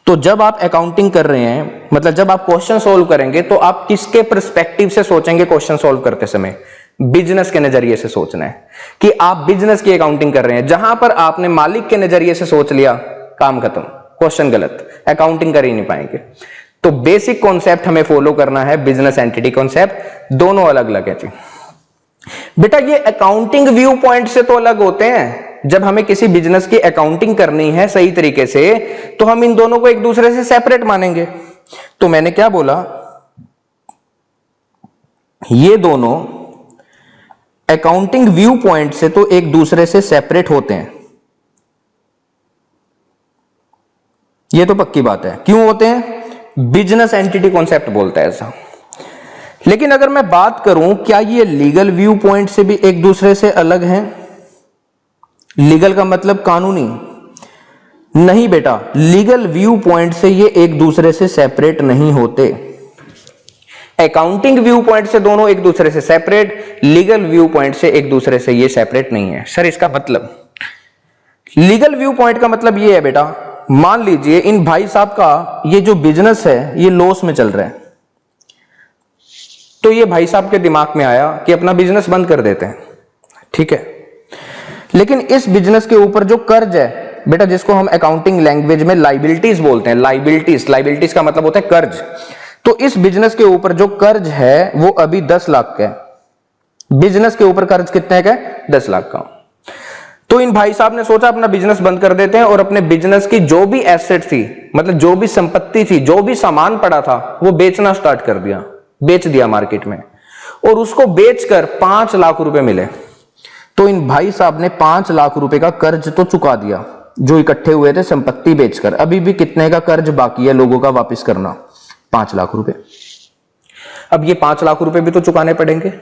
S1: तो जब आप अकाउंटिंग कर रहे हैं, मतलब जब आप क्वेश्चन सोल्व करेंगे तो आप किसके पर्सपेक्टिव से सोचेंगे क्वेश्चन सोल्व करते समय? बिजनेस के नजरिए से सोचना है कि आप बिजनेस की अकाउंटिंग कर रहे हैं। जहां पर आपने मालिक के नजरिए से सोच लिया, काम खत्म, क्वेश्चन गलत, अकाउंटिंग कर ही नहीं पाएंगे। तो बेसिक कॉन्सेप्ट हमें फॉलो करना है बिजनेस एंटिटी कॉन्सेप्ट, दोनों अलग अलग है जी। बेटा ये अकाउंटिंग व्यू पॉइंट से तो अलग होते हैं। जब हमें किसी बिजनेस की अकाउंटिंग करनी है सही तरीके से तो हम इन दोनों को एक दूसरे से सेपरेट मानेंगे। तो मैंने क्या बोला, ये दोनों अकाउंटिंग व्यू पॉइंट से तो एक दूसरे से सेपरेट होते हैं। ये तो पक्की बात है। क्यों होते हैं? बिजनेस एंटिटी कॉन्सेप्ट बोलता है ऐसा। लेकिन अगर मैं बात करूं क्या ये लीगल व्यू पॉइंट से भी एक दूसरे से अलग हैं? लीगल का मतलब कानूनी? नहीं बेटा, लीगल व्यू पॉइंट से ये एक दूसरे से सेपरेट नहीं होते। अकाउंटिंग व्यू पॉइंट से दोनों एक दूसरे से सेपरेट, लीगल व्यू पॉइंट से एक दूसरे से ये सेपरेट नहीं है। सर इसका मतलब, लीगल व्यू पॉइंट का मतलब ये है बेटा, मान लीजिए इन भाई साहब का ये जो बिजनेस है ये लॉस में चल रहा है, तो ये भाई साहब के दिमाग में आया कि अपना बिजनेस बंद कर देते हैं, ठीक है। लेकिन इस बिजनेस के ऊपर जो कर्ज है बेटा, जिसको हम अकाउंटिंग लैंग्वेज में लाइबिलिटीज बोलते हैं, लाइबिलिटीज का मतलब होता है कर्ज। तो इस बिजनेस के ऊपर जो कर्ज है वो अभी 10 लाख का है। बिजनेस के ऊपर कर्ज कितने का है? 10 लाख का। तो इन भाई साहब ने सोचा अपना बिजनेस बंद कर देते हैं और अपने बिजनेस की जो भी एसेट थी, मतलब जो भी संपत्ति थी, जो भी सामान पड़ा था, वो बेचना स्टार्ट कर दिया, बेच दिया मार्केट में, और उसको बेचकर 5 लाख रुपए मिले। तो इन भाई साहब ने 5 लाख रुपए का कर्ज तो चुका दिया जो इकट्ठे हुए थे संपत्ति बेचकर। अभी भी कितने का कर्ज बाकी है लोगों का वापस करना? 5 लाख रुपए। अब ये 5 लाख रुपए भी तो चुकाने पड़ेंगे।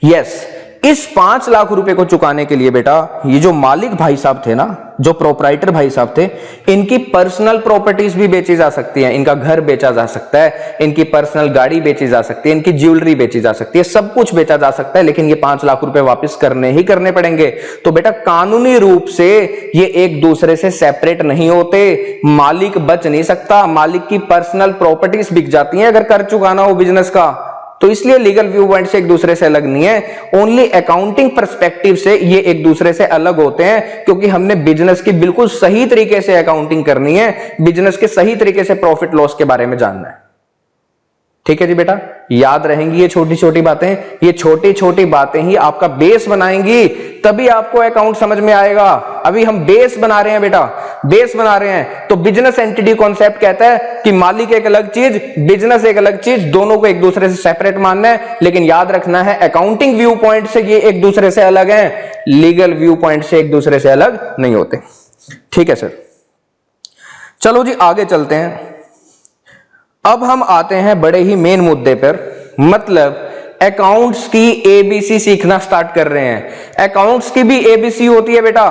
S1: यस, इस 5 लाख रुपए को चुकाने के लिए बेटा ये जो मालिक भाई साहब थे ना, जो प्रोपराइटर भाई साहब थे, इनकी पर्सनल प्रॉपर्टीज भी बेची जा सकती है। इनका घर बेचा जा सकता है, इनकी पर्सनल गाड़ी बेची जा सकती है, इनकी ज्वेलरी बेची जा सकती है, सब कुछ बेचा जा सकता है। लेकिन ये 5 लाख रुपए वापस करने ही करने पड़ेंगे। तो बेटा कानूनी रूप से ये एक दूसरे से सेपरेट नहीं होते। मालिक बच नहीं सकता, मालिक की पर्सनल प्रॉपर्टीज बिक जाती हैं अगर कर चुकाना हो बिजनेस का। तो इसलिए लीगल व्यू पॉइंट से एक दूसरे से अलग नहीं है। ओनली अकाउंटिंग पर्सपेक्टिव से ये एक दूसरे से अलग होते हैं, क्योंकि हमने बिजनेस की बिल्कुल सही तरीके से अकाउंटिंग करनी है, बिजनेस के सही तरीके से प्रॉफिट लॉस के बारे में जानना है। ठीक है जी बेटा, याद रहेंगी ये छोटी छोटी बातें। ये छोटी छोटी बातें ही आपका बेस बनाएंगी, तभी आपको अकाउंट समझ में आएगा। अभी हम बेस बना रहे हैं बेटा, बेस बना रहे हैं। तो बिजनेस एंटिटी कॉन्सेप्ट कहता है कि मालिक एक अलग चीज, बिजनेस एक अलग चीज, दोनों को एक दूसरे से सेपरेट मानना है। लेकिन याद रखना है अकाउंटिंग व्यू पॉइंट से ये एक दूसरे से अलग है, लीगल व्यू पॉइंट से एक दूसरे से अलग नहीं होते। ठीक है सर, चलो जी आगे चलते हैं। अब हम आते हैं बड़े ही मेन मुद्दे पर, मतलब अकाउंट्स की एबीसी सीखना स्टार्ट कर रहे हैं। अकाउंट्स की भी एबीसी होती है बेटा।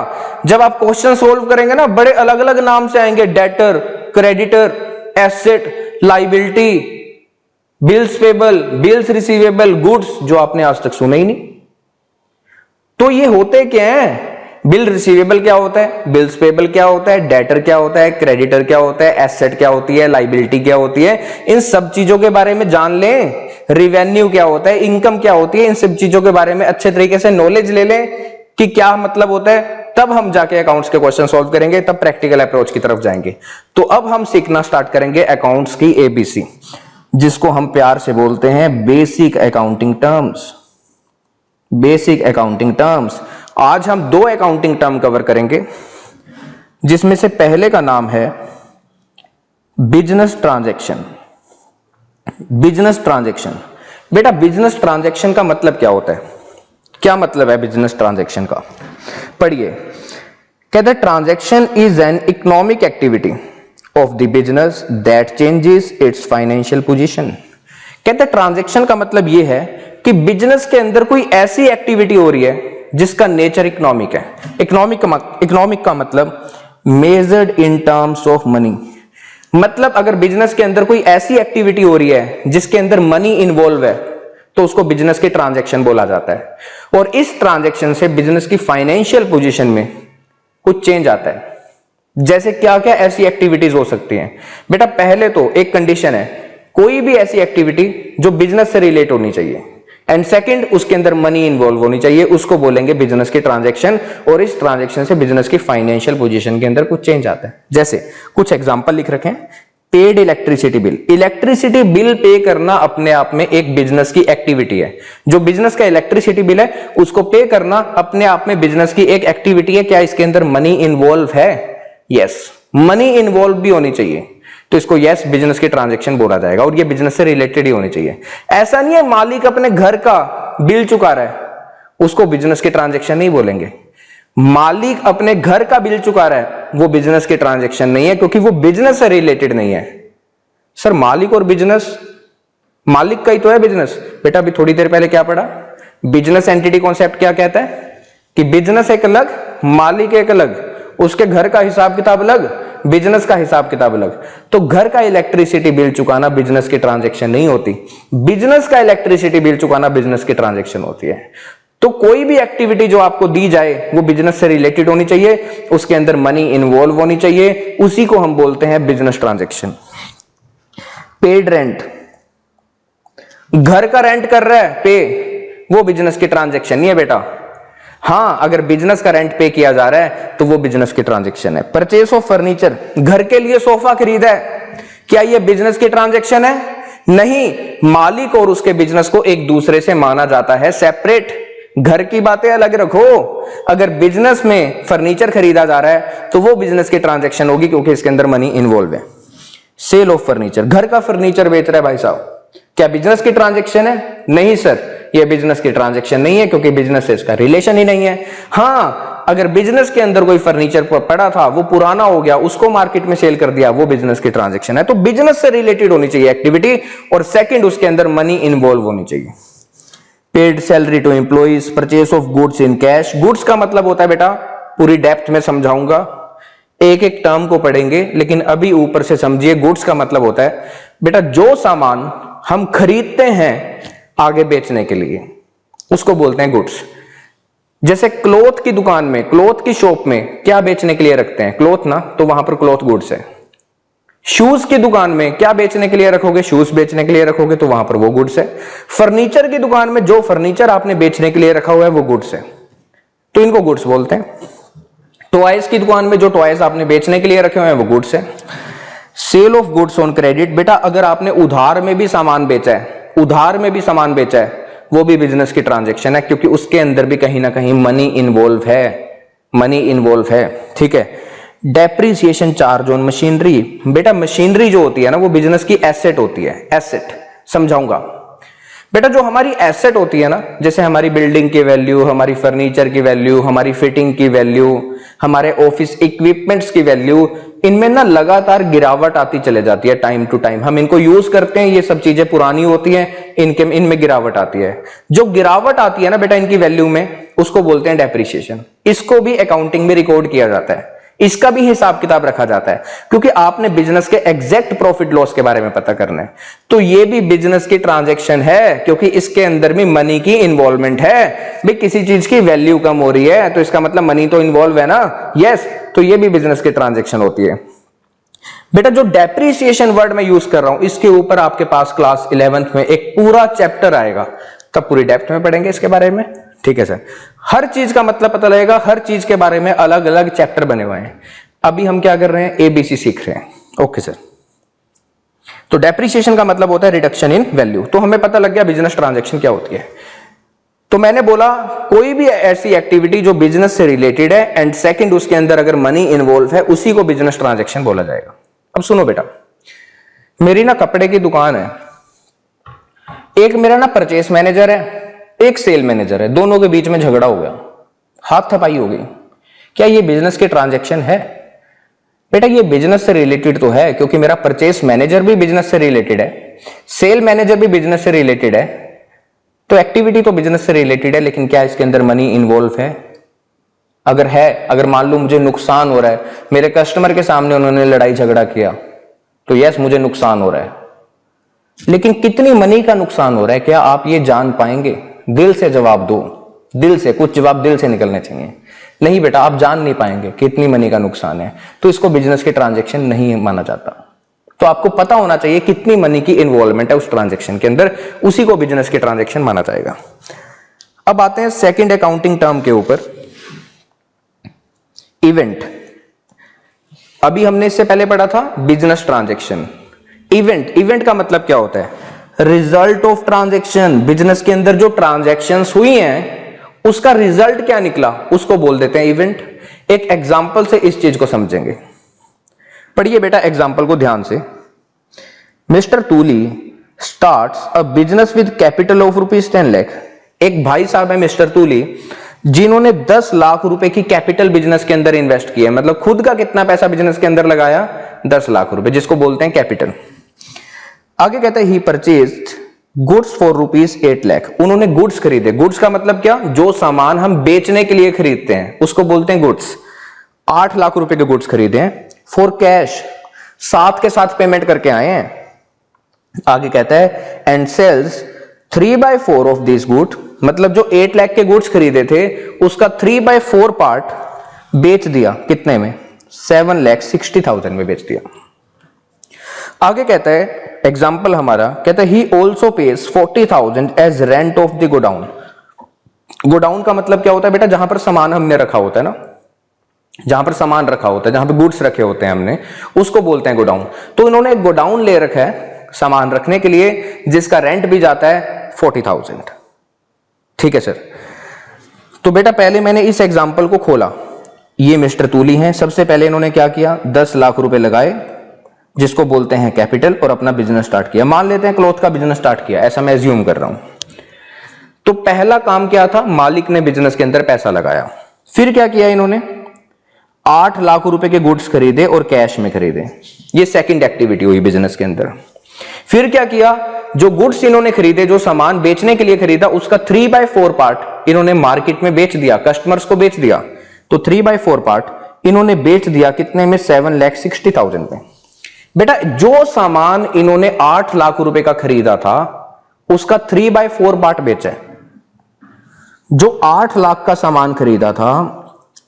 S1: जब आप क्वेश्चन सोल्व करेंगे ना, बड़े अलग अलग नाम से आएंगे, debtor, creditor, asset, liability, bills payable, bills receivable, goods, जो आपने आज तक सुना ही नहीं। तो ये होते क्या है? बिल रिसीवेबल क्या होता है, बिल्स पेबल क्या होता है, डेटर क्या होता है, क्रेडिटर क्या होता है, एसेट क्या होती है, लाइबिलिटी क्या होती है, इन सब चीजों के बारे में जान लें। रिवेन्यू क्या होता है, इनकम क्या होती है, इन सब चीजों के बारे में अच्छे तरीके से नॉलेज ले लें कि क्या मतलब होता है, तब हम जाके अकाउंट्स के क्वेश्चन सॉल्व करेंगे, तब प्रैक्टिकल अप्रोच की तरफ जाएंगे। तो अब हम सीखना स्टार्ट करेंगे अकाउंट्स की एबीसी, जिसको हम प्यार से बोलते हैं basic accounting terms. Basic accounting terms. आज हम 2 अकाउंटिंग टर्म कवर करेंगे, जिसमें से पहले का नाम है बिजनेस ट्रांजैक्शन। बिजनेस ट्रांजैक्शन बेटा, बिजनेस ट्रांजैक्शन का मतलब क्या होता है? क्या मतलब है बिजनेस ट्रांजैक्शन का? पढ़िए, कहते हैं transaction is an economic activity of the business that changes it's financial position. कहते हैं ट्रांजैक्शन का मतलब यह है कि बिजनेस के अंदर कोई ऐसी एक्टिविटी हो रही है जिसका नेचर इकोनॉमिक है। इकोनॉमिक का मतलब measured in terms of money. मतलब अगर बिजनेस के अंदर कोई ऐसी एक्टिविटी हो रही है जिसके अंदर मनी इन्वॉल्व है, तो उसको बिजनेस की ट्रांजैक्शन बोला जाता है। और इस ट्रांजैक्शन से बिजनेस की फाइनेंशियल पोजीशन में कुछ चेंज आता है। जैसे क्या क्या ऐसी एक्टिविटीज हो सकती हैं बेटा? पहले तो एक कंडीशन है, कोई भी ऐसी एक्टिविटी जो बिजनेस से रिलेट होनी चाहिए, एंड सेकंड उसके अंदर मनी इन्वॉल्व होनी चाहिए, उसको बोलेंगे बिजनेस की ट्रांजैक्शन। और इस ट्रांजैक्शन से बिजनेस की फाइनेंशियल पोजीशन के अंदर कुछ चेंज आता है। जैसे कुछ एग्जांपल लिख रखे हैं। Paid electricity bill. Electricity bill pay करना अपने आप में एक बिजनेस की एक्टिविटी है। जो बिजनेस का इलेक्ट्रिसिटी बिल है उसको पे करना अपने आप में बिजनेस की एक एक्टिविटी है। क्या इसके अंदर मनी इन्वॉल्व है? यस, मनी इन्वॉल्व भी होनी चाहिए, तो इसको यस बिजनेस की ट्रांजैक्शन बोला जाएगा, और ये बिजनेस से रिलेटेड ही होनी चाहिए। ऐसा नहीं है मालिक अपने घर का बिल चुका रहा है, उसको बिजनेस की ट्रांजैक्शन नहीं बोलेंगे। मालिक अपने घर का बिल चुका रहा है वो बिजनेस की ट्रांजैक्शन नहीं है, क्योंकि वो बिजनेस से रिलेटेड नहीं है। सर मालिक और बिजनेस, मालिक का ही तो है बिजनेस। बेटा अभी थोड़ी देर पहले क्या पढ़ा, बिजनेस एंटिटी कॉन्सेप्ट क्या कहता है कि बिजनेस एक अलग, मालिक एक अलग, उसके घर का हिसाब किताब अलग, बिजनेस का हिसाब किताब अलग। तो घर का इलेक्ट्रिसिटी बिल चुकाना बिजनेस की ट्रांजैक्शन नहीं होती, बिजनेस का इलेक्ट्रिसिटी बिल चुकाना बिजनेस की ट्रांजैक्शन होती है। तो कोई भी एक्टिविटी जो आपको दी जाए वो बिजनेस से रिलेटेड होनी चाहिए, उसके अंदर मनी इन्वॉल्व होनी चाहिए, उसी को हम बोलते हैं बिजनेस ट्रांजैक्शन। पेड रेंट, घर का रेंट कर रहा है पे, वो बिजनेस की ट्रांजैक्शन नहीं है बेटा। हां अगर बिजनेस का रेंट पे किया जा रहा है तो वो बिजनेस की ट्रांजैक्शन है। परचेस ऑफ फर्नीचर, घर के लिए सोफा खरीदा है, क्या ये बिजनेस की ट्रांजैक्शन है? नहीं, मालिक और उसके बिजनेस को एक दूसरे से माना जाता है सेपरेट। घर की बातें अलग रखो, अगर बिजनेस में फर्नीचर खरीदा जा रहा है तो वो बिजनेस की ट्रांजैक्शन होगी, क्योंकि इसके अंदर मनी इन्वॉल्व है। सेल ऑफ फर्नीचर, घर का फर्नीचर बेच रहा है भाई साहब, क्या बिजनेस की ट्रांजैक्शन है? नहीं सर, ये बिजनेस की ट्रांजैक्शन नहीं है, क्योंकि बिजनेस से इसका रिलेशन ही नहीं है। हां अगर बिजनेस के अंदर कोई फर्नीचर पड़ा था, वो पुराना हो गया, उसको मार्केट में सेल कर दिया, वो बिजनेस की ट्रांजैक्शन है। तो बिजनेस से रिलेटेड होनी चाहिए एक्टिविटी, और सेकंड उसके अंदर मनी इन्वॉल्व होनी चाहिए। Paid salary to employees, purchase of goods in cash. Goods का मतलब होता है बेटा, पूरी डेप्थ में समझाऊंगा, एक एक टर्म को पढ़ेंगे, लेकिन अभी ऊपर से समझिए। गुड्स का मतलब होता है बेटा जो सामान हम खरीदते हैं आगे बेचने के लिए, उसको बोलते हैं गुड्स। जैसे क्लॉथ की दुकान में, क्लॉथ की शॉप में क्या बेचने के लिए रखते हैं? क्लॉथ ना, तो वहां पर क्लॉथ गुड्स है। शूज की दुकान में क्या बेचने के लिए रखोगे? शूज बेचने के लिए रखोगे, तो वहां पर वो गुड्स है। फर्नीचर की दुकान में जो फर्नीचर आपने बेचने के लिए रखा हुआ है वो गुड्स है, तो इनको गुड्स बोलते हैं। टॉयज की दुकान में जो टॉयज आपने बेचने के लिए रखे हुए हैं वो गुड्स है। Sale of goods on credit, बेटा अगर आपने उधार में भी सामान बेचा है, उधार में भी सामान बेचा है, वो भी बिजनेस की ट्रांजैक्शन है, क्योंकि उसके अंदर भी कहीं ना कहीं मनी इन्वॉल्व है, मनी इन्वॉल्व है। ठीक है। डेप्रिसिएशन चार्ज ऑन मशीनरी, बेटा मशीनरी जो होती है ना वो बिजनेस की एसेट होती है। एसेट समझाऊंगा बेटा, जो हमारी एसेट होती है ना, जैसे हमारी बिल्डिंग की वैल्यू, हमारी फर्नीचर की वैल्यू, हमारी फिटिंग की वैल्यू, हमारे ऑफिस इक्विपमेंट्स की वैल्यू, इनमें ना लगातार गिरावट आती चले जाती है टाइम टू टाइम। हम इनको यूज करते हैं, ये सब चीजें पुरानी होती हैं, इनमें गिरावट आती है। जो गिरावट आती है ना बेटा इनकी वैल्यू में, उसको बोलते हैं डेप्रिसिएशन। इसको भी अकाउंटिंग में रिकॉर्ड किया जाता है, इसका भी हिसाब किताब रखा जाता है, क्योंकि आपने बिजनेस के एग्जैक्ट प्रॉफिट लॉस के बारे में पता करना है। तो ये भी बिजनेस की ट्रांजैक्शन है, क्योंकि इसके अंदर भी मनी की इन्वॉल्वमेंट है। भाई किसी चीज की वैल्यू कम हो रही है तो इसका मतलब मनी तो इन्वॉल्व है ना, यस, तो ये भी बिजनेस की ट्रांजैक्शन होती है। बेटा जो डेप्रिसिएशन वर्ड मैं यूज कर रहा हूं, इसके ऊपर आपके पास क्लास 11th में एक पूरा चैप्टर आएगा, तब पूरी डेप्थ में पढ़ेंगे इसके बारे में। ठीक है सर, हर चीज का मतलब पता लगेगा, हर चीज के बारे में अलग अलग चैप्टर बने हुए हैं। अभी हम क्या कर रहे हैं? एबीसी सीख रहे हैं। ओके सर, तो डेप्रिसिएशन का मतलब होता है रिडक्शन इन वैल्यू। तो हमें पता लग गया बिजनेस ट्रांजैक्शन क्या होती है। तो मैंने बोला कोई भी ऐसी एक्टिविटी जो बिजनेस से रिलेटेड है, एंड सेकंड उसके अंदर अगर मनी इन्वॉल्व है, उसी को बिजनेस ट्रांजैक्शन बोला जाएगा। अब सुनो बेटा, मेरी ना कपड़े की दुकान है, एक मेरा ना परचेस मैनेजर है, एक सेल मैनेजर है, दोनों के बीच में झगड़ा हो गया, हाथापाई हो गई। क्या ये बिजनेस की ट्रांजैक्शन है? बेटा ये बिजनेस से रिलेटेड तो है, क्योंकि मेरा परचेस मैनेजर भी बिजनेस से रिलेटेड है, सेल मैनेजर भी बिजनेस से रिलेटेड है, तो एक्टिविटी तो बिजनेस से रिलेटेड है, लेकिन क्या इसके अंदर मनी इन्वॉल्व है? अगर है, अगर मान लो मुझे नुकसान हो रहा है, मेरे कस्टमर के सामने उन्होंने लड़ाई झगड़ा किया, तो यस मुझे नुकसान हो रहा है, लेकिन कितनी मनी का नुकसान हो रहा है क्या आप ये जान पाएंगे? दिल से जवाब दो, दिल से, कुछ जवाब दिल से निकलने चाहिए। नहीं बेटा आप जान नहीं पाएंगे कितनी मनी का नुकसान है, तो इसको बिजनेस की ट्रांजैक्शन नहीं माना जाता। तो आपको पता होना चाहिए कितनी मनी की इन्वॉल्वमेंट है उस ट्रांजैक्शन के अंदर, उसी को बिजनेस की ट्रांजैक्शन माना जाएगा। अब आते हैं सेकंड अकाउंटिंग टर्म के ऊपर, इवेंट। अभी हमने इससे पहले पढ़ा था बिजनेस ट्रांजैक्शन। इवेंट, इवेंट का मतलब क्या होता है? Result of transaction. बिजनेस के अंदर जो ट्रांजैक्शंस हुई हैं उसका रिजल्ट क्या निकला, उसको बोल देते हैं इवेंट। एक एग्जांपल से इस चीज को समझेंगे, पढ़िए बेटा एग्जांपल को ध्यान से। Mister Tuli starts a business with capital of ₹10 lakh. एक भाई साहब है मिस्टर तूली, जिन्होंने 10 लाख रुपए की कैपिटल बिजनेस के अंदर इन्वेस्ट किया, मतलब खुद का कितना पैसा बिजनेस के अंदर लगाया, 10 लाख रुपए, जिसको बोलते हैं कैपिटल। आगे कहता है ही परचेज्ड गुड्स फॉर ₹8 लाख। उन्होंने गुड्स खरीदे। गुड्स का मतलब क्या, जो सामान हम बेचने के लिए खरीदते हैं उसको बोलते हैं गुड्स। 8 लाख रुपए के गुड्स खरीदे हैं फॉर कैश, साथ के साथ पेमेंट करके आए हैं। आगे कहता है and sales 3/4 of this good, मतलब जो 8 लाख के गुड्स खरीदे थे उसका 3/4 पार्ट बेच दिया। कितने में, 7,60,000 में बेच दिया। आगे कहता है एग्जाम्पल हमारा, कहता है he also pays 40,000 as rent of the godown. Godown का मतलब क्या होता है बेटा, जहां पर सामान हमने रखा होता है ना, जहां पर सामान रखा होता है, जहां पर गुड्स रखे होते हैं हमने, उसको बोलते हैं गोडाउन। तो इन्होंने एक गोडाउन ले रखा है सामान रखने के लिए, जिसका रेंट भी जाता है 40,000। ठीक है सर। तो बेटा पहले मैंने इस एग्जाम्पल को खोला, ये मिस्टर तूली हैं। सबसे पहले इन्होंने क्या किया, 10 लाख रुपए लगाए, जिसको बोलते हैं कैपिटल, और अपना बिजनेस स्टार्ट किया। मान लेते हैं क्लॉथ का बिजनेस स्टार्ट किया, ऐसा मैं एज्यूम कर रहा हूं। तो पहला काम क्या था, मालिक ने बिजनेस के अंदर पैसा लगाया। फिर क्या किया इन्होंने, 8 लाख रुपए के गुड्स खरीदे और कैश में खरीदे। ये सेकंड एक्टिविटी हुई बिजनेस के अंदर। फिर क्या किया, जो गुड्स इन्होंने खरीदे, जो सामान बेचने के लिए खरीदा, उसका 3/4 पार्ट इन्होंने मार्केट में बेच दिया, कस्टमर्स को बेच दिया। तो 3/4 पार्ट इन्होंने बेच दिया कितने में, 7,60,000 में। बेटा जो सामान इन्होंने 8 लाख रुपए का खरीदा था उसका 3/4 पार्ट बेचा है। जो 8 लाख का सामान खरीदा था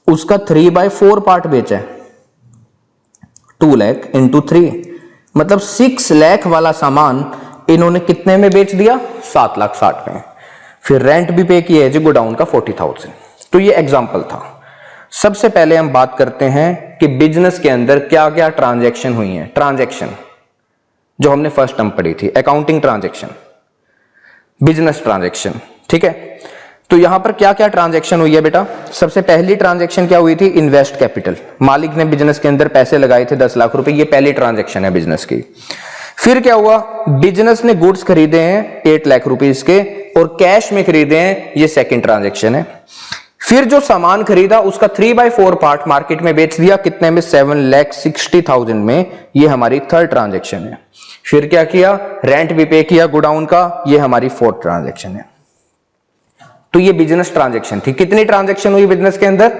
S1: उसका 3/4 पार्ट बेचा है। 2 लाख इंटू 3, मतलब 6 लाख वाला सामान इन्होंने कितने में बेच दिया, 7,60,000 में। फिर रेंट भी पे किया है जी गोडाउन का 40,000। तो ये एग्जाम्पल था। सबसे पहले हम बात करते हैं कि बिजनेस के अंदर क्या क्या ट्रांजैक्शन हुई हैं। ट्रांजैक्शन जो हमने फर्स्ट टर्म पढ़ी थी, अकाउंटिंग ट्रांजैक्शन, बिजनेस ट्रांजैक्शन। ठीक है, तो यहां पर क्या क्या ट्रांजैक्शन हुई है बेटा। सबसे पहली ट्रांजैक्शन क्या हुई थी, इन्वेस्ट कैपिटल। मालिक ने बिजनेस के अंदर पैसे लगाए थे 10 लाख रुपए, ये पहली ट्रांजैक्शन है बिजनेस की। फिर क्या हुआ, बिजनेस ने गुड्स खरीदे हैं 8 लाख रुपीस के और कैश में खरीदे हैं, ये सेकंड ट्रांजैक्शन है। फिर जो सामान खरीदा उसका 3/4 पार्ट मार्केट में बेच दिया, कितने में, 7,60,000 में, ये हमारी थर्ड ट्रांजैक्शन है। फिर क्या किया, रेंट भी पे किया गोडाउन का, ये हमारी फोर्थ ट्रांजैक्शन है। तो ये बिजनेस ट्रांजैक्शन थी। कितनी ट्रांजैक्शन हुई बिजनेस के अंदर,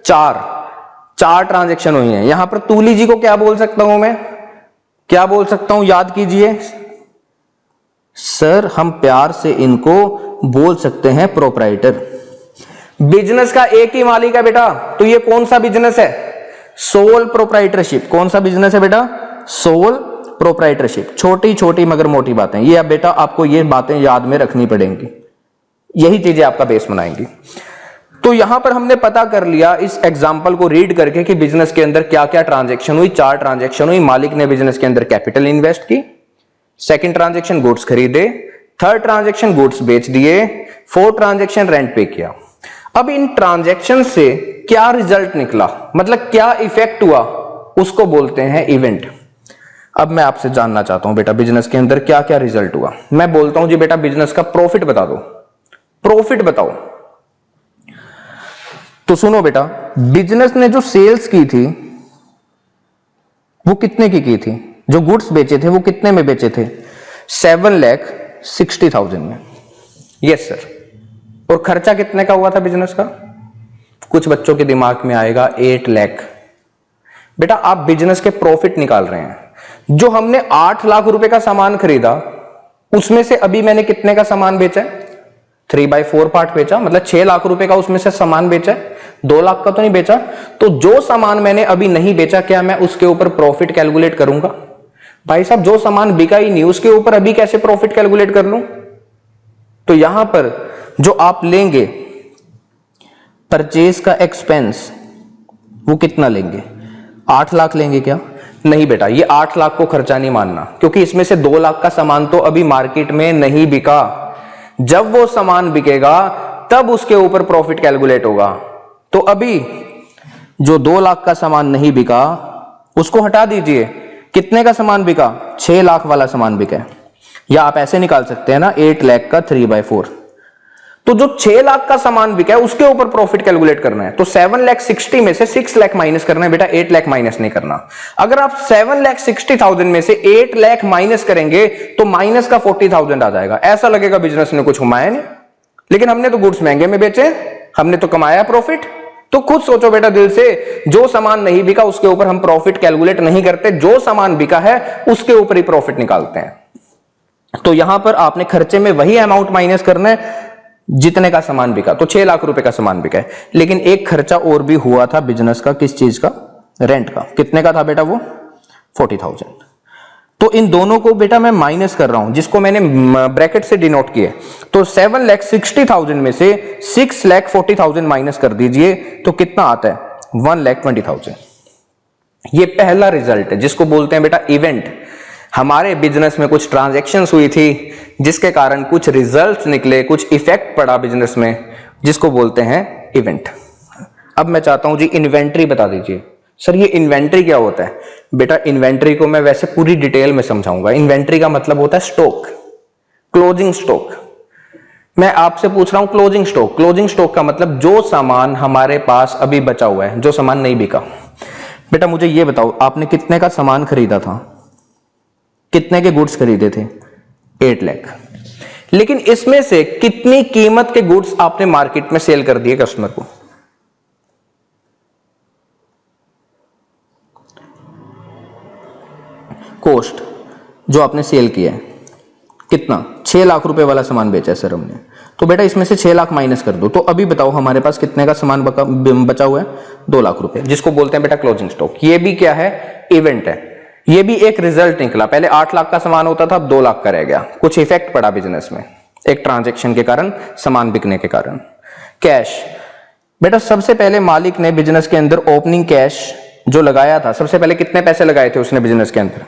S1: 4 ट्रांजैक्शन हुई हैं। यहां पर तूली जी को क्या बोल सकता हूं मैं, क्या बोल सकता हूं, याद कीजिए सर। हम प्यार से इनको बोल सकते हैं प्रोप्राइटर। बिजनेस का एक ही मालिक है बेटा, तो ये कौन सा बिजनेस है, सोल प्रोप्राइटरशिप। कौन सा बिजनेस है बेटा, सोल प्रोप्राइटरशिप। छोटी छोटी मगर मोटी बातें, ये अब बेटा आपको ये बातें याद में रखनी पड़ेंगी, यही चीजें आपका बेस बनाएंगी। तो यहां पर हमने पता कर लिया इस एग्जाम्पल को रीड करके कि बिजनेस के अंदर क्या क्या ट्रांजैक्शन हुई। 4 ट्रांजैक्शन हुई। मालिक ने बिजनेस के अंदर कैपिटल इन्वेस्ट की, सेकंड ट्रांजैक्शन गुड्स खरीदे, थर्ड ट्रांजैक्शन गुड्स बेच दिए, फोर्थ ट्रांजैक्शन रेंट पे किया। अब इन ट्रांजैक्शन से क्या रिजल्ट निकला, मतलब क्या इफेक्ट हुआ, उसको बोलते हैं इवेंट। अब मैं आपसे जानना चाहता हूं बेटा बिजनेस के अंदर क्या क्या रिजल्ट हुआ। मैं बोलता हूं जी बेटा बिजनेस का प्रॉफिट बता दो, प्रॉफिट बताओ। तो सुनो बेटा, बिजनेस ने जो सेल्स की थी वो कितने की थी, जो गुड्स बेचे थे वो कितने में बेचे थे, 7,60,000 में। Yes sir. और खर्चा कितने का हुआ था बिजनेस का, कुछ बच्चों के दिमाग में आएगा 8 लाख। बेटा आप बिजनेस के प्रॉफिट निकाल रहे हैं। जो हमने 8 लाख रुपए का सामान खरीदा उसमें से अभी मैंने कितने का सामान बेचा है, 3/4 पार्ट बेचा, मतलब 6 लाख रुपए का उसमें से सामान बेचा है, 2 लाख का तो नहीं बेचा। तो जो सामान मैंने अभी नहीं बेचा, क्या मैं उसके ऊपर प्रॉफिट कैलकुलेट करूंगा? भाई साहब जो सामान बिका ही नहीं उसके ऊपर अभी कैसे प्रॉफिट कैलकुलेट कर लूं? तो यहां पर जो आप लेंगे परचेज का एक्सपेंस, वो कितना लेंगे, 8 लाख लेंगे क्या? नहीं बेटा, ये 8 लाख को खर्चा नहीं मानना, क्योंकि इसमें से 2 लाख का सामान तो अभी मार्केट में नहीं बिका। जब वो सामान बिकेगा तब उसके ऊपर प्रॉफिट कैलकुलेट होगा। तो अभी जो 2 लाख का सामान नहीं बिका उसको हटा दीजिए। कितने का सामान बिका, 6 लाख वाला सामान बिका है। या आप ऐसे निकाल सकते हैं ना, 8 लाख का 3/4। तो जो 6 लाख का सामान बिका है उसके ऊपर प्रॉफिट कैलकुलेट करना है। तो 7,60,000 में से 6 लाख माइनस करना है बेटा, 8 लाख माइनस नहीं करना। अगर आप 7,60,000 में से 8 लाख माइनस करेंगे तो माइनस का 40,000 आ जाएगा। ऐसा लगेगा बिजनेस ने कुछ कमाया नहीं, लेकिन हमने तो गुड्स महंगे में बेचे, हमने तो कमाया प्रॉफिट। तो खुद सोचो बेटा दिल से, जो सामान नहीं बिका उसके ऊपर हम प्रॉफिट कैलकुलेट नहीं करते, जो सामान बिका है उसके ऊपर ही प्रॉफिट निकालते हैं। तो यहां पर आपने खर्चे में वही अमाउंट माइनस करना है जितने का सामान बिका। तो 6 लाख रुपए का सामान बिका है, लेकिन एक खर्चा और भी हुआ था बिजनेस का। किस चीज का? रेंट का। कितने का था बेटा वो? 40,000। तो इन दोनों को बेटा मैं माइनस कर रहा हूं, जिसको मैंने ब्रैकेट से डिनोट किया। तो 7,60,000 में से 6,40,000 माइनस कर दीजिए तो कितना आता है? 1,20,000। ये पहला रिजल्ट है जिसको बोलते हैं बेटा इवेंट। हमारे बिजनेस में कुछ ट्रांजैक्शंस हुई थी जिसके कारण कुछ रिजल्ट्स निकले, कुछ इफेक्ट पड़ा बिजनेस में, जिसको बोलते हैं इवेंट। अब मैं चाहता हूं जी इन्वेंट्री बता दीजिए। सर ये इन्वेंट्री क्या होता है? बेटा इन्वेंट्री को मैं वैसे पूरी डिटेल में समझाऊंगा। इन्वेंट्री का मतलब होता है स्टॉक, क्लोजिंग स्टॉक। मैं आपसे पूछ रहा हूं क्लोजिंग स्टॉक। क्लोजिंग स्टॉक का मतलब जो सामान हमारे पास अभी बचा हुआ है, जो सामान नहीं बिका। बेटा मुझे ये बताओ, आपने कितने का सामान खरीदा था? कितने के गुड्स खरीदे थे? 8 लाख। लेकिन इसमें से कितनी कीमत के गुड्स आपने मार्केट में सेल कर दिए कस्टमर को? कॉस्ट जो आपने सेल किया है कितना? 6 लाख रुपए वाला सामान बेचा है सर हमने। तो बेटा इसमें से 6 लाख माइनस कर दो। तो अभी बताओ हमारे पास कितने का सामान बचा हुआ है? 2 लाख रुपए, जिसको बोलते हैं बेटा क्लोजिंग स्टॉक। ये भी क्या है? इवेंट है। ये भी एक रिजल्ट निकला। पहले 8 लाख का सामान होता था, अब 2 लाख का रह गया। कुछ इफेक्ट पड़ा बिजनेस में एक ट्रांजैक्शन के कारण, सामान बिकने के कारण। कैश बेटा सबसे पहले मालिक ने बिजनेस के अंदर ओपनिंग कैश जो लगाया था, सबसे पहले कितने पैसे लगाए थे उसने बिजनेस के अंदर?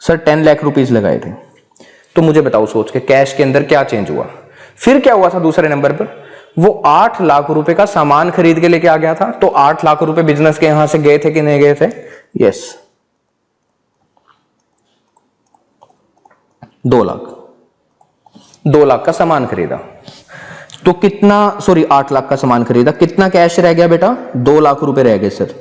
S1: सर 10 लाख रुपीस लगाए थे। तो मुझे बताओ सोच के कैश के अंदर क्या चेंज हुआ? फिर क्या हुआ था दूसरे नंबर पर? वो 8 लाख रुपए का सामान खरीद के लेके आ गया था। तो 8 लाख रुपए बिजनेस के यहां से गए थे कि नहीं गए थे? यस। 2 लाख का सामान खरीदा तो कितना, सॉरी 8 लाख का सामान खरीदा, कितना कैश रह गया बेटा? 2 लाख रुपए रह गए सर।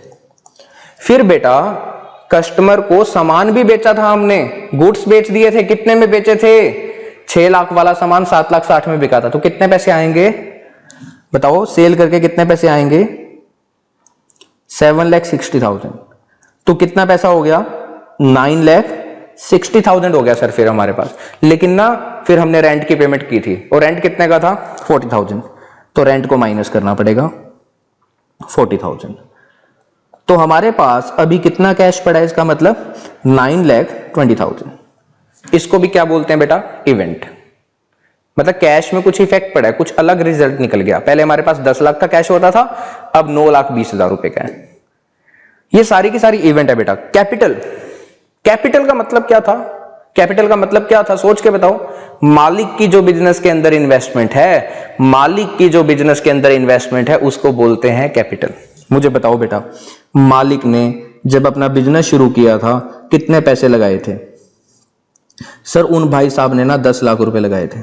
S1: फिर बेटा कस्टमर को सामान भी बेचा था हमने, गुड्स बेच दिए थे। कितने में बेचे थे? 6 लाख वाला सामान 7,60,000 में बिका था। तो कितने पैसे आएंगे बताओ? सेल करके कितने पैसे आएंगे? 7,60,000। तो कितना पैसा हो गया? 9,60,000 हो गया सर फिर हमारे पास। लेकिन ना फिर हमने रेंट की पेमेंट की थी, और रेंट कितने का था? 40,000। तो रेंट को माइनस करना पड़ेगा 40,000। तो हमारे पास अभी कितना कैश पड़ा है? इसका मतलब 9,20,000। इसको भी क्या बोलते हैं बेटा? इवेंट। मतलब कैश में कुछ इफेक्ट पड़ा है, कुछ अलग रिजल्ट निकल गया। पहले हमारे पास 10 लाख का कैश होता था, अब 9,20,000 रुपए का है। ये सारी की सारी इवेंट है बेटा। कैपिटल, कैपिटल का मतलब क्या था? कैपिटल का मतलब क्या था सोच के बताओ। मालिक की जो बिजनेस के अंदर इन्वेस्टमेंट है, मालिक की जो बिजनेस के अंदर इन्वेस्टमेंट है उसको बोलते हैं कैपिटल। मुझे बताओ बेटा, मालिक ने जब अपना बिजनेस शुरू किया था कितने पैसे लगाए थे? सर उन भाई साहब ने ना 10 लाख रुपए लगाए थे।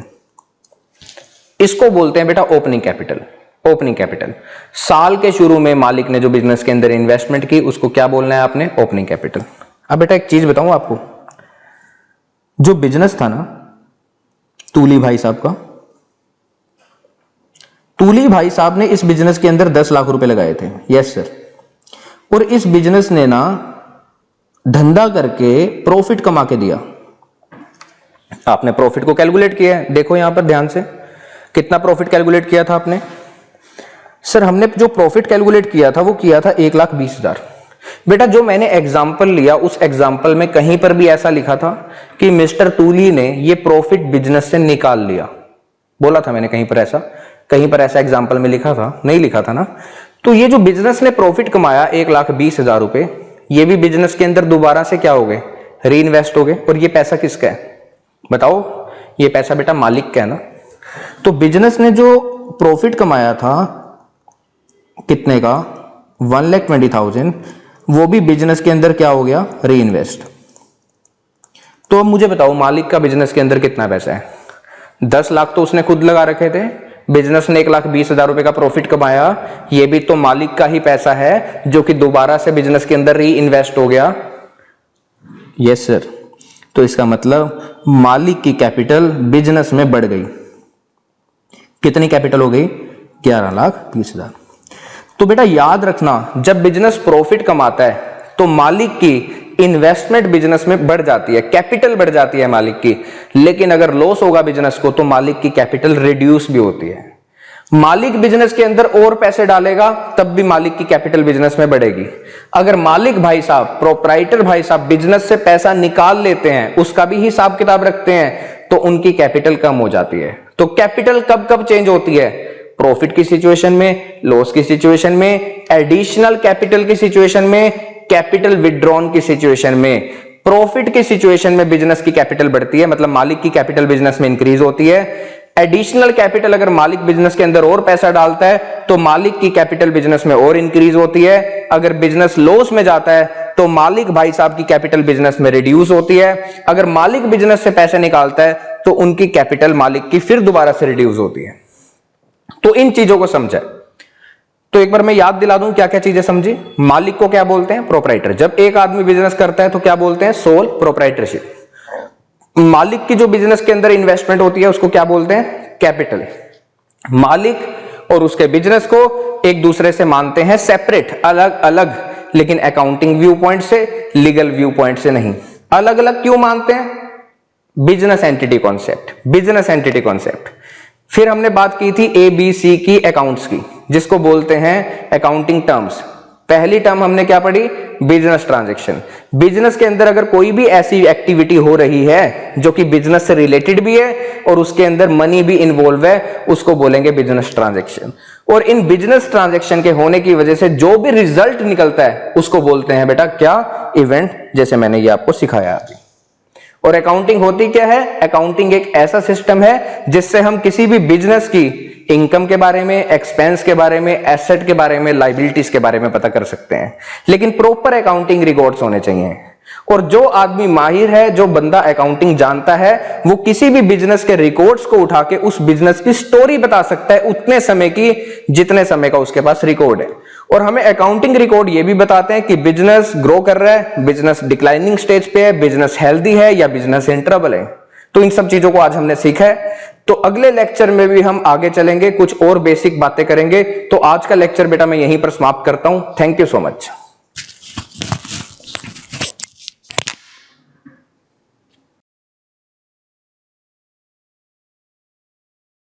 S1: इसको बोलते हैं बेटा ओपनिंग कैपिटल। Opening capital. साल के शुरू में मालिक ने जो बिजनेस के अंदर इन्वेस्टमेंट की उसको क्या बोलना है आपने? Opening capital. अब बेटा एक चीज बताऊं आपको, जो बिजनेस था ना तूली भाई साहब का, तूली भाई साहब ने इस बिजनेस के अंदर 10 लाख रुपए लगाए थे। Yes sir. और इस बिजनेस ने ना धंधा करके प्रॉफिट कमा के दिया। आपने प्रॉफिट को कैलकुलेट किया है, देखो यहां पर ध्यान से, कितना प्रॉफिट कैलकुलेट किया था आपने? सर हमने जो प्रॉफिट कैलकुलेट किया था वो किया था 1,20,000। बेटा जो मैंने एग्जाम्पल लिया उस एग्जाम्पल में कहीं पर भी ऐसा लिखा था कि मिस्टर तूली ने ये प्रॉफिट बिजनेस से निकाल लिया? बोला था मैंने कहीं पर ऐसा? कहीं पर ऐसा एग्जाम्पल में लिखा था? नहीं लिखा था ना। तो ये जो बिजनेस ने प्रॉफिट कमाया 1,20,000 रुपए, ये भी बिजनेस के अंदर दोबारा से क्या हो गए? री इन्वेस्ट हो गए। और ये पैसा किसका है बताओ? ये पैसा बेटा मालिक का है ना। तो बिजनेस ने जो प्रॉफिट कमाया था कितने का? 1,20,000, वो भी बिजनेस के अंदर क्या हो गया? री इन्वेस्ट। तो अब मुझे बताओ मालिक का बिजनेस के अंदर कितना पैसा है? 10 लाख तो उसने खुद लगा रखे थे, बिजनेस ने 1,20,000 रुपए का प्रॉफिट कमाया, ये भी तो मालिक का ही पैसा है जो कि दोबारा से बिजनेस के अंदर री इन्वेस्ट हो गया। Yes sir. तो इसका मतलब मालिक की कैपिटल बिजनेस में बढ़ गई। कितनी कैपिटल हो गई? 11,20,000। तो बेटा याद रखना, जब बिजनेस प्रॉफिट कमाता है तो मालिक की इन्वेस्टमेंट बिजनेस में बढ़ जाती है, कैपिटल बढ़ जाती है मालिक की। लेकिन अगर लॉस होगा बिजनेस को तो मालिक की कैपिटल रिड्यूस भी होती है। मालिक बिजनेस के अंदर और पैसे डालेगा तब भी मालिक की कैपिटल बिजनेस में बढ़ेगी। अगर मालिक भाई साहब, प्रोप्राइटर भाई साहब बिजनेस से पैसा निकाल लेते हैं, उसका भी हिसाब किताब रखते हैं, तो उनकी कैपिटल कम हो जाती है। तो कैपिटल कब कब चेंज होती है? प्रॉफिट की सिचुएशन में, लॉस की सिचुएशन में, एडिशनल कैपिटल की सिचुएशन में, कैपिटल विड्रॉन की सिचुएशन में। प्रॉफिट की सिचुएशन में बिजनेस की कैपिटल बढ़ती है, मतलब मालिक की कैपिटल बिजनेस में इंक्रीज होती है। एडिशनल कैपिटल अगर मालिक बिजनेस के अंदर और पैसा डालता है तो मालिक की कैपिटल बिजनेस में और इंक्रीज होती है। अगर बिजनेस लॉस में जाता है तो मालिक भाई साहब की कैपिटल बिजनेस में रिड्यूस होती है। अगर मालिक बिजनेस से पैसे निकालता है तो उनकी कैपिटल मालिक की फिर दोबारा से रिड्यूस होती है। तो इन चीजों को समझे। तो एक बार मैं याद दिला दूं क्या क्या चीजें समझी। मालिक को क्या बोलते हैं? प्रोप्राइटर। जब एक आदमी बिजनेस करता है तो क्या बोलते हैं? Sole proprietorship. मालिक की जो बिजनेस के अंदर इन्वेस्टमेंट होती है उसको क्या बोलते हैं? कैपिटल। मालिक और उसके बिजनेस को एक दूसरे से मानते हैं सेपरेट, अलग अलग, लेकिन अकाउंटिंग व्यू पॉइंट से, लीगल व्यू पॉइंट से नहीं। अलग अलग क्यों मानते हैं? Business entity concept, business entity concept. फिर हमने बात की थी ABC की, अकाउंट्स की, जिसको बोलते हैं अकाउंटिंग टर्म्स। पहली टर्म हमने क्या पढ़ी? Business transaction. बिजनेस के अंदर अगर कोई भी ऐसी एक्टिविटी हो रही है जो कि बिजनेस से रिलेटेड भी है और उसके अंदर मनी भी इन्वॉल्व है, उसको बोलेंगे बिजनेस ट्रांजैक्शन। और इन बिजनेस ट्रांजैक्शन के होने की वजह से जो भी रिजल्ट निकलता है उसको बोलते हैं बेटा क्या? इवेंट, जैसे मैंने ये आपको सिखाया अभी। और अकाउंटिंग होती क्या है? अकाउंटिंग एक ऐसा सिस्टम है जिससे हम किसी भी बिजनेस की इनकम के बारे में, एक्सपेंस के बारे में, एसेट के बारे में, लायबिलिटीज के बारे में पता कर सकते हैं। लेकिन प्रॉपर अकाउंटिंग रिकॉर्ड्स होने चाहिए। और जो आदमी माहिर है, जो बंदा अकाउंटिंग जानता है, वो किसी भी बिजनेस के रिकॉर्ड्स को उठा के उस बिजनेस की स्टोरी बता सकता है उतने समय की जितने समय का उसके पास रिकॉर्ड है। और हमें अकाउंटिंग रिकॉर्ड ये भी बताते हैं कि बिजनेस ग्रो कर रहा है, बिजनेस डिक्लाइनिंग स्टेज पे है, बिजनेस हेल्दी है या बिजनेस इन ट्रबल है। तो इन सब चीजों को आज हमने सीखा है। तो अगले लेक्चर में भी हम आगे चलेंगे, कुछ और बेसिक बातें करेंगे। तो आज का लेक्चर बेटा मैं यहीं पर समाप्त करता हूं। Thank you so much.